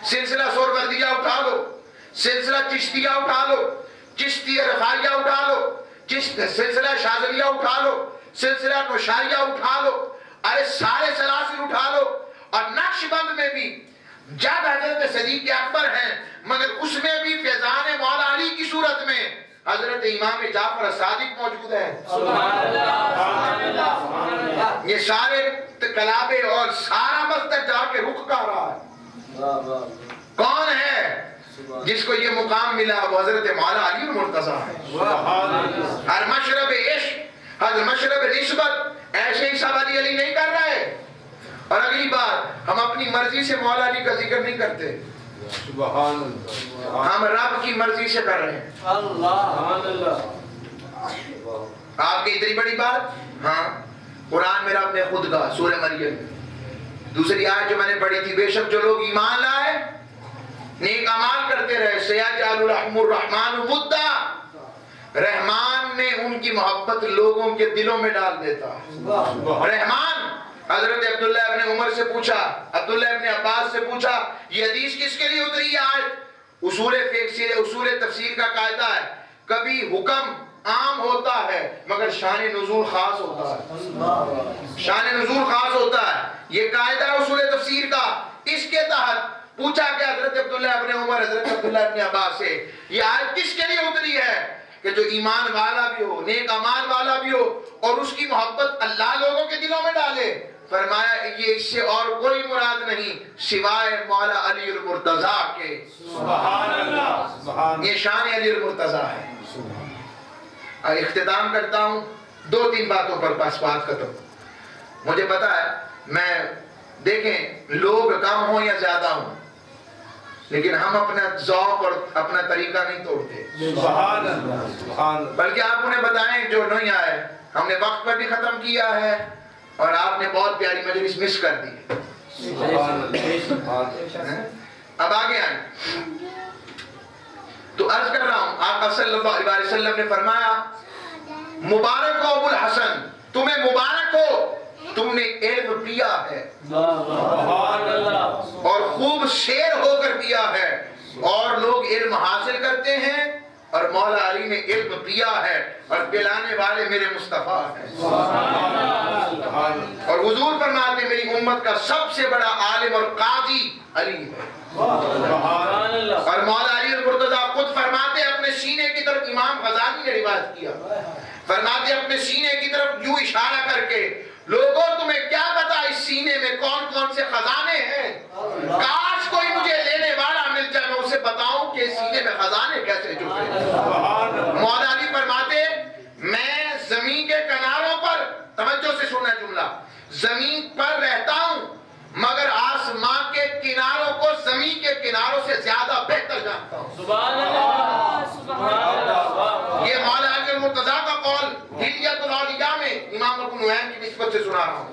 سلسلہ سہروردیہ اٹھا لو، سلسلہ چشتیہ اٹھا لو، چشتی رفاعیہ اٹھا لو، سلسلہ شاذلیہ اٹھا لو، سلسلہ نوشاریہ اٹھا لو، ارے سارے سلاسل اٹھا لو، اور نقش بند میں بھی جب حضرت صدیق اکبر ہیں مگر اس میں بھی فیضان مولا علی کی صورت میں حضرت امام جعفر صادق موجود ہے۔ یہ سارے کلابے اور سارا مستر جا کے رخ کر رہا ہے، کون ہے جس کو یہ مقام ملا؟ وہ حضرت مولا علی المرتضیٰ ہے۔ ہر مشرب عشق، ہر مشرب نسبت ایسے ہی سب علی علی نہیں کر رہے۔ اور اگلی بات، ہم اپنی مرضی سے مولا علی کا ذکر نہیں کرتے، سبحان اللہ ہم رب کی مرضی سے کر رہے ہیں۔ آپ کی اتنی بڑی بات، ہاں قرآن میں رب نے خود کہا سورہ مریم میں، دوسری آیت جو میں نے پڑھی تھی، بے شک جو لوگ ایمان لائے نیک اعمال کرتے رہے، سیجعل الرحمن ودا، رحمان نے ان کی محبت لوگوں کے دلوں میں ڈال دیتا۔ رحمان، حضرت عبداللہ ابن عمر سے پوچھا، عبداللہ ابن عباس سے پوچھا، یہ حدیث کس کے لیے اتری ہے؟ آیت اصول تفسیر کا قاعدہ ہے، کبھی حکم عام ہوتا ہے مگر شان نزول خاص ہوتا ہے، شان نزول خاص ہوتا ہے، یہ قاعدہ ہے اصول تفسیر کا۔ اس کے تحت پوچھا کہ حضرت عبداللہ ابن عمر، حضرت عبداللہ ابن عباس سے، یہ آیت کس کے لیے اتری ہے؟ کہ جو ایمان والا بھی ہو، نیک اعمال والا بھی ہو، اور اس کی محبت اللہ لوگوں کے دلوں میں ڈالے۔ فرمایا یہ اس سے اور کوئی مراد نہیں سوائے مولا علی المرتضیٰ کے۔ سبحان اللہ یہ شان علی المرتضیٰ ہے۔ اور اختتام کرتا ہوں 2-3 باتوں پر، بس بات ختم۔ مجھے پتا ہے، میں دیکھیں لوگ کم ہوں یا زیادہ ہوں، لیکن ہم اپنا ذوق اور اپنا طریقہ نہیں توڑتے، سبحان اللہ سبحان اللہ بلکہ آپ انہیں بتائیں جو نہیں آئے، ہم نے وقت پر بھی ختم کیا ہے اور آپ نے بہت پیاری مجلس مس کر دی۔ سبحان اللہ اب آگے آئیں تو عرض کر رہا ہوں، آقا صلی اللہ علیہ وسلم نے فرمایا مبارک ہو ابو الحسن، تمہیں مبارک ہو، تم نے علم پیا ہے اور خوب شیر ہو کر پیا ہے، اور لوگ علم حاصل کرتے ہیں اور مولا علی نے علم پیا ہے اور پلانے والے میرے مصطفیٰ ہیں۔ اور حضور فرماتے ہیں میری امت کا سب سے بڑا عالم اور قاضی علی ہے۔ اور مولا علی المرتضیٰ خود فرماتے اپنے سینے کی طرف، امام غزالی نے روایت کیا، فرماتے اپنے سینے کی طرف یوں اشارہ کر کے، لوگوں تمہیں کیا پتا اس سینے میں کون کون سے خزانے ہیں؟ کاش کوئی مجھے لینے والا مل جائے، میں اسے بتاؤں کہ سینے میں خزانے کیسے چھپے ہیں۔ مولا علی فرماتے میں زمین کے کناروں پر، توجہ سے سننا جملہ، زمین پر رہتا ہوں مگر آسمان کے کناروں کو زمین کے کناروں سے زیادہ بہتر جانتا ہوں۔ سبحان اللہ سبحان اللہ۔ یہ مولا علی المرتضیٰ کا قول ہلیۃ الاولیاء میں امام ابو نعیم کی نسبت سے سنا رہا ہوں۔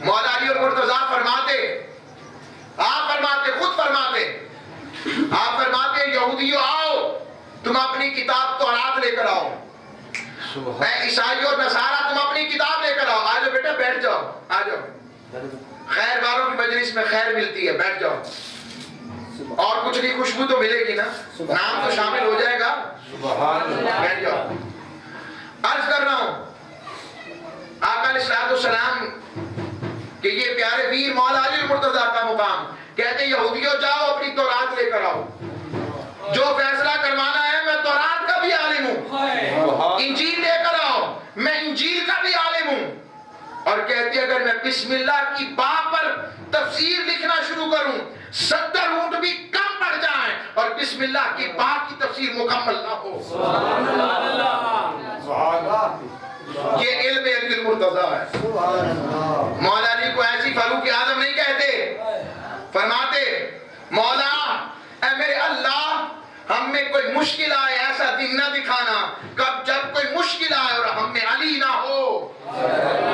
مولا علی المرتضیٰ فرماتے، آپ فرماتے، خود فرماتے، آپ فرماتے یہودیوں آؤ تم اپنی کتاب تورات لے کر آؤ، اے عیسائیوں اور نصارہ تم اپنی کتاب لے کر آؤ، آ جاؤ بیٹا بیٹھ جاؤ، آ جاؤ، خیر والوں کی مجلس میں خیر ملتی ہے، بیٹھ جاؤ، اور کچھ نہیں خوشبو تو ملے گی نا، نام تو شامل ہو جائے گا، بیٹھ جاؤ۔ عرض کر رہا ہوں آقا علیہ السلام کہ یہ پیارے ویر مولا علی المرتضیٰ کا مقام، کہتے ہیں یہودیوں جاؤ اپنی تورات لے کر آؤ، جو فیصلہ کروانا ہے میں تورات کا بھی عالم ہوں، انجیل لے کر آؤ میں انجیل کا بھی عالم ہوں، اور کہتے اگر میں بسم اللہ کی با پر تفسیر لکھنا شروع کروں 70 اونٹ بھی کم پڑ جائیں اور بسم اللہ کی با کی تفسیر مکمل نہ ہو۔ یہ علم علی المرتضیٰ ہے. مولا علی کو ایسی فاروق اعظم نہیں کہتے, فرماتے مولا اے میرے اللہ ہم میں کوئی مشکل آئے ایسا دن نہ دکھانا کب جب کوئی مشکل آئے اور ہم میں علی نہ ہو.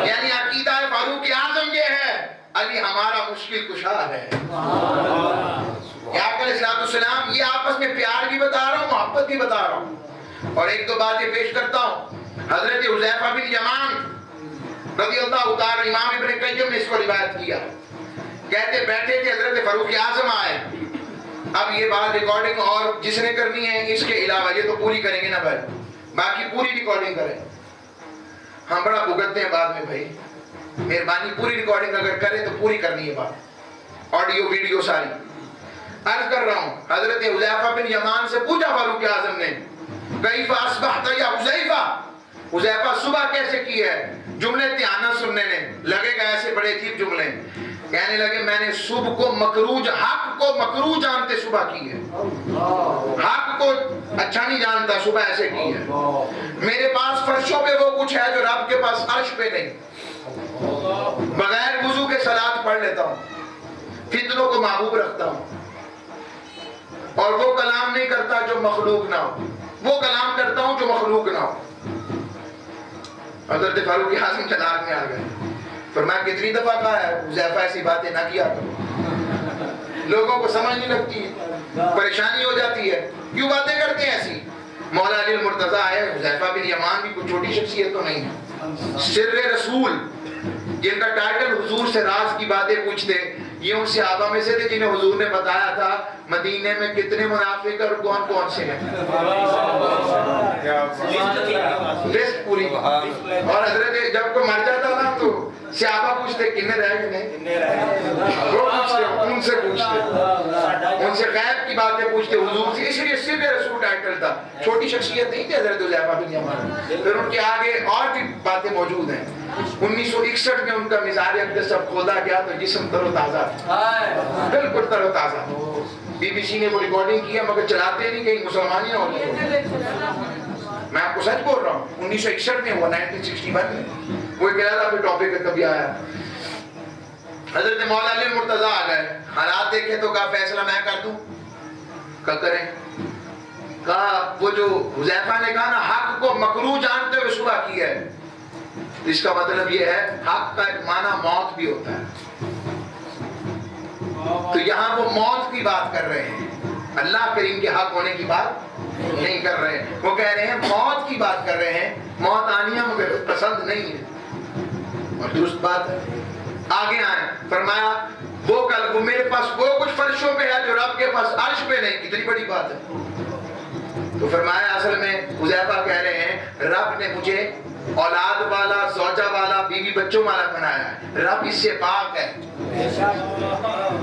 یعنی عقیدہ فاروق اعظم یہ ہے علی ہمارا مشکل کشا ہے. آپ علیہ السلام یہ آپس میں پیار بھی بتا رہا ہوں, محبت بھی بتا رہا ہوں. اور ایک دو باتیں پیش کرتا ہوں. حضرت حذیفہ بن یمان رضی اللہ تعالی, امام ابن قیم نے اس کو روایت کیا, کہتے بیٹھے تھے حضرت فاروق اعظم آئے. اب یہ بات ریکارڈنگ اور جس نے کرنی ہے اس کے علاوہ یہ تو پوری کریں گے نا بھائی, باقی پوری ریکارڈنگ کریں. ہم بڑا بھگتتے ہیں بعد میں بھائی, مہربانی پوری ریکارڈنگ اگر کریں تو پوری کرنی ہے بات, آڈیو ویڈیو ساری. عرض کر رہا ہوں حضرت حذیفہ بن یمان سے پوچھا فاروق اعظم نے کیف اصبحت یا حذیفہ, حذیفہ صبح کیسے کی ہے. جملے تھے سننے نے لگے گا ایسے بڑے عجیب جملے, کہنے لگے میں نے صبح کو مکروہ, حق کو مکروہ جانتے صبح کی ہے, حق کو اچھا نہیں جانتا صبح ایسے کی ہے. میرے پاس فرشوں پہ وہ کچھ ہے جو رب کے پاس عرش پہ نہیں. بغیر وضو کے صلاۃ پڑھ لیتا ہوں, فتنوں کو محبوب رکھتا ہوں, اور وہ کلام نہیں کرتا جو مخلوق نہ ہو, وہ کلام کرتا ہوں جو مخلوق نہ ہو. حضرت فاروق اعظم چنار میں آ گئے, فرمایا کتنی دفعہ کہا ہے حذیفہ ایسی باتیں نہ کیا کرو, لوگوں کو سمجھ نہیں لگتی, پریشانی ہو جاتی ہے, کیوں باتیں کرتے ہیں ایسی. مولا علی المرتضیٰ ہے, حذیفہ بن یمان بھی کوئی چھوٹی شخصیت تو نہیں ہے, سر رسول جن کا ٹائٹل حضور سے راز کی باتیں پوچھتے. یہ ان صحابہ میں سے تھے جنہیں حضور نے بتایا تھا مدینے میں کتنے منافق اور کون کون سے ہیں, لسٹ پوری. اور حضرت جب کوئی مر جاتا نا تو صحابہ پوچھتے کتنے رہ گئے, نہیں وہ پوچھتے, ان سے پوچھتے, ان سے غیب کی باتیں پوچھتے حضور سے. اس لیے سر رسول ٹائٹل تھا, چھوٹی شخصیت نہیں تھی حضرت حذیفہ بن یمان. پھر ان کے آگے اور بھی باتیں موجود ہیں. 1961 میں ان کا مزار اقدس جب کھودا گیا تو جسم تر و تازہ تھا, بالکل تر و تازہ. بی بی سی نے وہ ریکارڈنگ کیا مگر چلاتے نہیں, کہیں مسلمان ہی نہ ہو جائے. میں آپ کو سچ بول رہا ہوں, 1961 میں ہوا, 1961 میں وہ ایک علیحدہ ٹاپک ہے کبھی آیا. حضرت مولا علی المرتضیٰ آ گئے, حالات دیکھے تو کہا فیصلہ میں کر دوں. کیا کریں, کہا وہ جو حذیفہ نے کہا نا حق کو مکروہ جانتے ہوئے صبح کی ہے, اس کا مطلب یہ ہے حق کا ایک معنی موت بھی ہوتا ہے. تو یہاں وہ موت کی بات کر رہے ہیں, اللہ کریم کے حق ہونے کی بات نہیں کر رہے ہیں. وہ کہہ رہے ہیں موت کی بات کر رہے ہیں, موت آنی ہے مگر پسند نہیں ہے, اور درست بات ہے. آگے آئیں, فرمایا وہ کل وہ میرے پاس وہ کچھ فرشوں پہ ہے جو رب کے پاس عرش پہ نہیں. کتنی بڑی بات ہے. تو فرمایا اصل میں حذیفہ کہہ رہے ہیں رب نے مجھے اولاد والا, زوجہ والا, بیوی بچوں والا بنایا ہے, رب اس سے پاک ہے.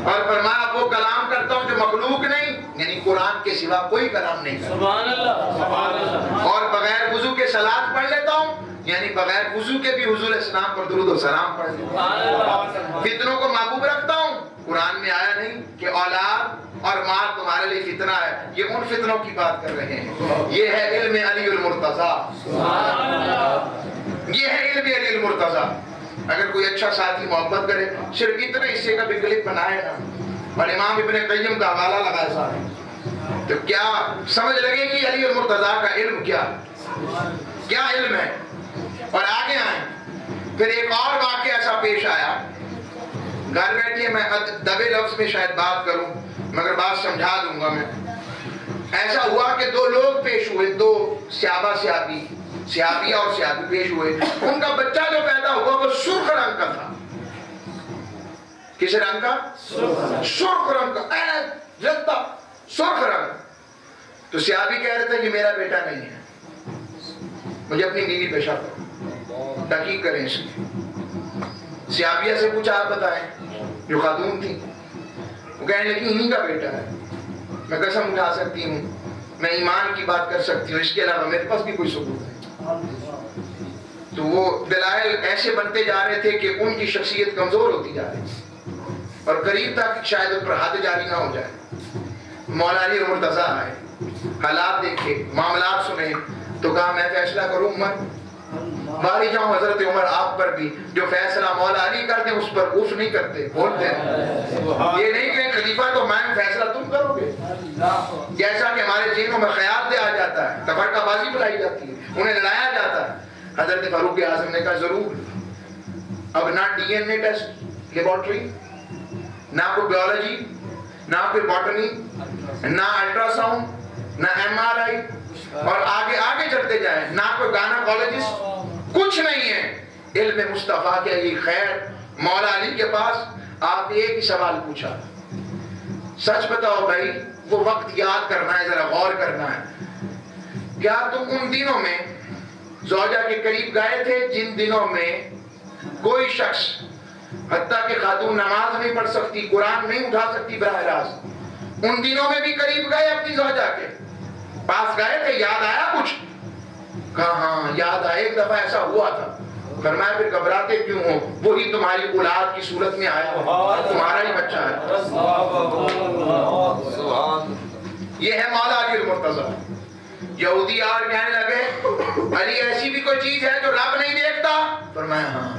اور فرمایا وہ کلام کرتا ہوں جو مخلوق نہیں, یعنی قرآن کے سوا کوئی کلام نہیں کرتا. سبحان اللہ. اور بغیر وضو کے صلاۃ پڑھ لیتا ہوں, یعنی بغیر وضو کے بھی حضور علیہ السلام پر درود و سلام پڑھ لیتا ہوں. فتنوں کو محبوب رکھتا ہوں, قرآن میں آیا نہیں کہ اولاد اور مال تمہارے لیے فتنہ ہے, یہ ان فتنوں کی بات کر رہے ہیں. یہ ہے علم علی المرتضیٰ, یہ ہے علم علی المرتضیٰ. اگر کوئی اچھا ساتھی محبت کرے, صرف اتنے حصے کا بھی کلپ بنائے نا اور امام ابن قیم کا حوالہ لگائے سارے, تو کیا سمجھ لگے گی علی المرتضیٰ کا علم کیا علم ہے. اور آگے آئیں, پھر ایک اور واقعہ ایسا پیش آیا, گھر بیٹھیے میں دبے لفظ میں شاید بات کروں مگر بات سمجھا دوں گا میں. ایسا ہوا کہ دو لوگ پیش ہوئے, دو صحابیہ اور صحابی پیش ہوئے. ان کا بچہ جو پیدا ہوا وہ سرخ رنگ کا تھا. کس رنگ کا؟ سرخ رنگ کا, جلتا سرخ رنگ. تو صحابی کہہ رہے تھے یہ میرا بیٹا نہیں ہے, مجھے اپنی بیوی پہ شک کرو, تحقیق کریں اس کی. صحابیہ سے پوچھا آپ بتائیں, جو خاتون تھی, وہ کہنے لگی انہی کا بیٹا ہے, میں قسم اٹھا سکتی ہوں, میں ایمان کی بات کر سکتی ہوں, اس کے علاوہ میرے پاس بھی کوئی ثبوت نہیں. تو وہ دلائل ایسے بنتے جا رہے تھے کہ ان کی شخصیت کمزور ہوتی جا رہی تھی اور قریب تک شاید ان پر حد جاری نہ ہو جائے. مولا علی المرتضیٰ آئے, حالات دیکھے, معاملات سنے, تو کہا میں فیصلہ کروں عمر, باری جاؤں حضرت عمر آپ پر بھی، جو فیصلہ مولا علی کر دیں اس پر اف نہیں کرتے، بولتے ہیں یہ نہیں کہ خلیفہ تو میں فیصلہ تم کرو گے، جیسا کہ ہمارے ذہنوں میں خیال آ جاتا ہے، تفرقہ بازی بلائی جاتی ہے، انہیں لڑایا جاتا ہے۔ حضرت فاروق اعظم نے کہا ضرور، اب نہ D N A test laboratory, نہ کوئی بیولوجی، نہ کوئی باٹنی، نہ الٹرا ساؤنڈ، نہ ایم آر آئی، اور آگے آگے چلتے جائیں، نہ کوئی گائنیکولوجسٹ، کچھ نہیں ہے۔ علم مصطفیٰ کے یہ خیر مولا علی کے پاس آپ ایک ہی سوال پوچھا، سچ بتاؤ بھائی، وہ وقت یاد کرنا ہے، ذرا غور کرنا ہے، کیا تم ان دنوں میں زوجہ کے قریب گئے تھے جن دنوں میں کوئی شخص حتیٰ کہ خاتون نماز نہیں پڑھ سکتی، قرآن نہیں اٹھا سکتی براہ راست، ان دنوں میں بھی قریب گئے اپنی زوجہ کے پاس گئے تھے، یاد آیا کچھ؟ کہا ہاں یاد آیا، ایک دفعہ ایسا ہوا تھا۔ فرمایا پھر گھبراتے کیوں ہو، وہی تمہاری اولاد کی صورت میں آیا ہے، تمہارا ہی بچہ ہے۔ یہ ہے مولا علی المرتضی۔ یہودی اور کہنے لگے علی ایسی بھی کوئی چیز ہے جو رب نہیں دیکھتا؟ فرمایا ہاں۔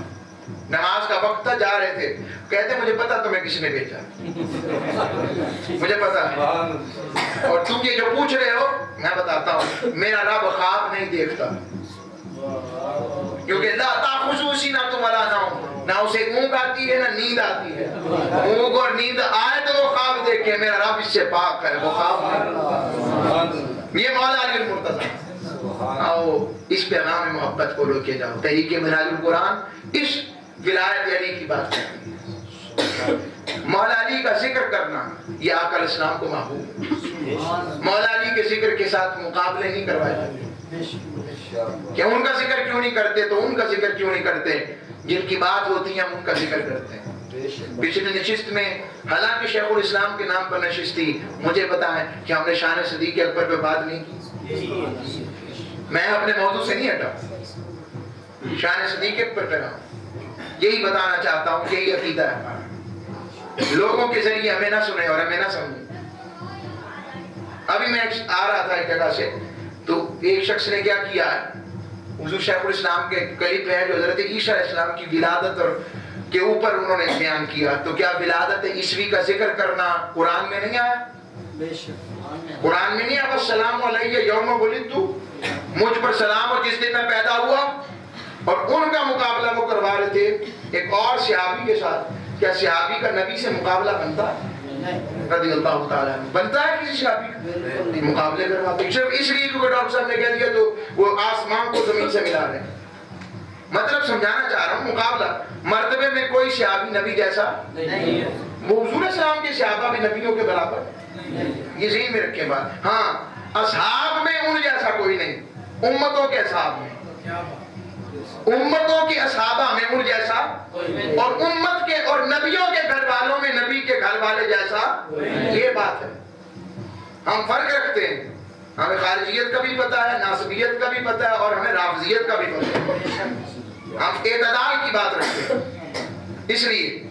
نماز کا وقت تھا، جا رہے تھے، کہتے مجھے پتا تمہیں کس نے بھیجا، مجھے پتا ہے، اور تم یہ جو پوچھ رہے ہو میں بتاتا ہوں، میرا رب خواب نہیں دیکھتا، کیونکہ لا تاخذہ سنۃ ولا نوم، نہ اسے اونگ آتی ہے نہ نیند آتی ہے، اونگ اور نیند آئے تو وہ خواب دیکھے، میرا رب اس سے پاک ہے، وہ خواب نہیں۔ یہ مولا علی المرتضی۔ آؤ اس پیغام محبت کو لے کے جاؤ، تحریک منہاج القرآن اس ولایت علی کی بات کرتی ہے۔ مولا علی کا ذکر کرنا یہ آقا علیہ السلام کو محبوب ہے۔ مولا علی کے ذکر کے ساتھ مقابلے نہیں کروائے جاتے کہ ان کا ذکر کیوں نہیں کرتے تو ان کا ذکر کیوں نہیں کرتے، جن کی بات ہوتی ہے ہم ان کا ذکر کرتے ہیں۔ پچھلی نشست میں حالانکہ شیخ الاسلام کے نام پر نشست تھی، مجھے بتائیں کہ ہم نے شان صدیق اکبر پہ بات نہیں کی، میں اپنے موضوع سے نہیں ہٹا، شان صدیق اکبر پہ رہا، یہی بتانا چاہتا ہوں، یہی عقیدہ ہے ہمارا، لوگوں کے ذریعے ہمیں نہ سنیں اور ہمیں نہ سمجھیں۔ ابھی میں آ رہا تھا ایک جگہ سے، تو ایک شخص نے کیا کیا ہے، حضور شیخ الاسلام کے قریب ہے جو حضرت عیسیٰ علیہ السلام کی ولادت اور کے اوپر انہوں نے بیان کیا، تو کیا ولادت عیسوی کا ذکر کرنا قرآن میں نہیں آیا؟ قرآن میں نہیں آیا، السلام علیہ یوم ولدت، مجھ پر سلام اور جس دن میں پیدا ہوا، اور ان کا مقابلہ وہ کروا رہے تھے ایک اور صحابی کے ساتھ۔ کیا صحابی کا نبی سے مقابلہ بنتا ہے؟ رضی اللہ تعالیٰ بنتا ہے کسی صحابی کا؟ مقابلے کرواتے ہیں، صرف اس لیے کہ ڈاکٹر صاحب نے کہہ دیا تو وہ آسمان کو زمین سے ملا رہے ہیں۔ مطلب سمجھانا چاہ رہا ہوں، مقابلہ مرتبے میں کوئی صحابی نبی جیسا نہیں ہے، وہ حضور السلام کے صحابہ بھی نبیوں کے برابر، یہ ذہن میں رکھیں بات۔ ہاں اصحاب میں ان جیسا کوئی نہیں، امتوں کے اصحاب میں، امتوں کے اصحابہ میں ان جیسا، اور امت کے اور نبیوں کے گھر والوں میں نبی کے گھر والے جیسا، یہ بات ہے۔ ہم فرق رکھتے ہیں، ہمیں خارجیت کا بھی پتہ ہے، ناصبیت کا بھی پتہ ہے، اور ہمیں رافضیت کا بھی پتہ ہے، ہم اعتدال کی بات رکھتے ہیں۔ اس لیے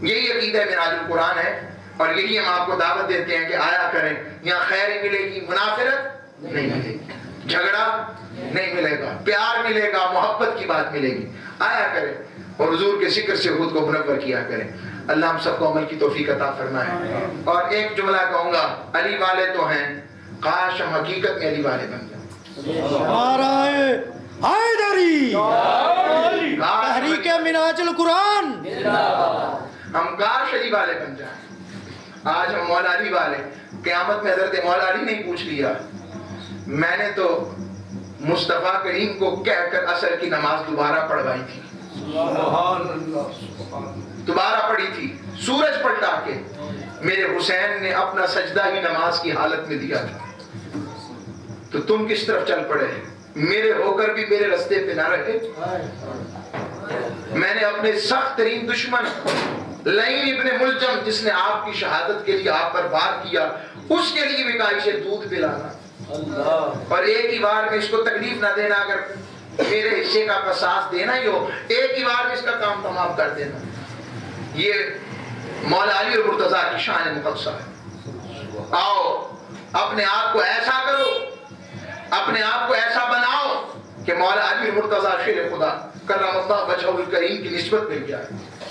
یہی عقیدہ منہاج القرآن ہے، اور یہی ہم آپ کو دعوت دیتے ہیں کہ آیا کریں، یہاں خیر ملے گی، منافرت نہیں ملے گی، جھگڑا نہیں ملے گا، پیار ملے گا، محبت کی بات ملے گی، آیا کریں اور حضور کے ذکر سے خود کو منور کیا کریں۔ اللہ ہم سب کو عمل کی توفیق عطا فرمائے۔ اور ایک جملہ کہوں گا، علی والے تو ہیں، کاش ہم حقیقت میں علی والے بن جائیں۔ حیدری تحریک منہاج القرآن، ہم کاش علی والے بن جائیں۔ آج ہم مولا علی والے، قیامت میں حضرت مولا علی نہیں پوچھ لیا، میں نے تو مصطفیٰ کریم کو کہہ کر عصر کی نماز دوبارہ پڑھوائی تھی، دوبارہ پڑھی تھی، سورج پلٹا کے میرے حسین نے اپنا سجدہ ہی نماز کی حالت میں دیا تھا، تو تم کس طرف چل پڑے، میرے ہو کر بھی میرے رستے پہ نہ رہے۔ میں نے اپنے سخت ترین دشمن لعین ابن ملجم، جس نے آپ کی شہادت کے لیے آپ پر وار کیا، اس کے لیے بھی کہا اسے دودھ پلانا، اور ایک ہی بار میں اس کو تکلیف نہ دینا، اگر میرے حصے کا قصاص دینا ہی ہو ایک ہی بار میں اس کا کام تمام کر دینا۔ یہ مولا علی اور مرتضیٰ کی شان مقدسہ ہے۔ آؤ اپنے آپ کو ایسا کرو، اپنے آپ کو ایسا بناؤ کہ مولا علی مرتضی شیر خدا کرم اللہ وجہہ الکریم کی نسبت مل جائے.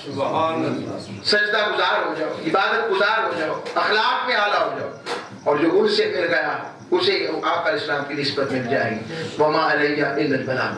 سبحان اللہ. سجدہ گزار ہو جاؤ, عبادت گزار ہو جاؤ, اخلاق میں اعلیٰ ہو جاؤ, اور جو ان سے مل گیا اسے آقا اسلام کی نسبت مل جائے گی. وما علیہ الا البلاغ.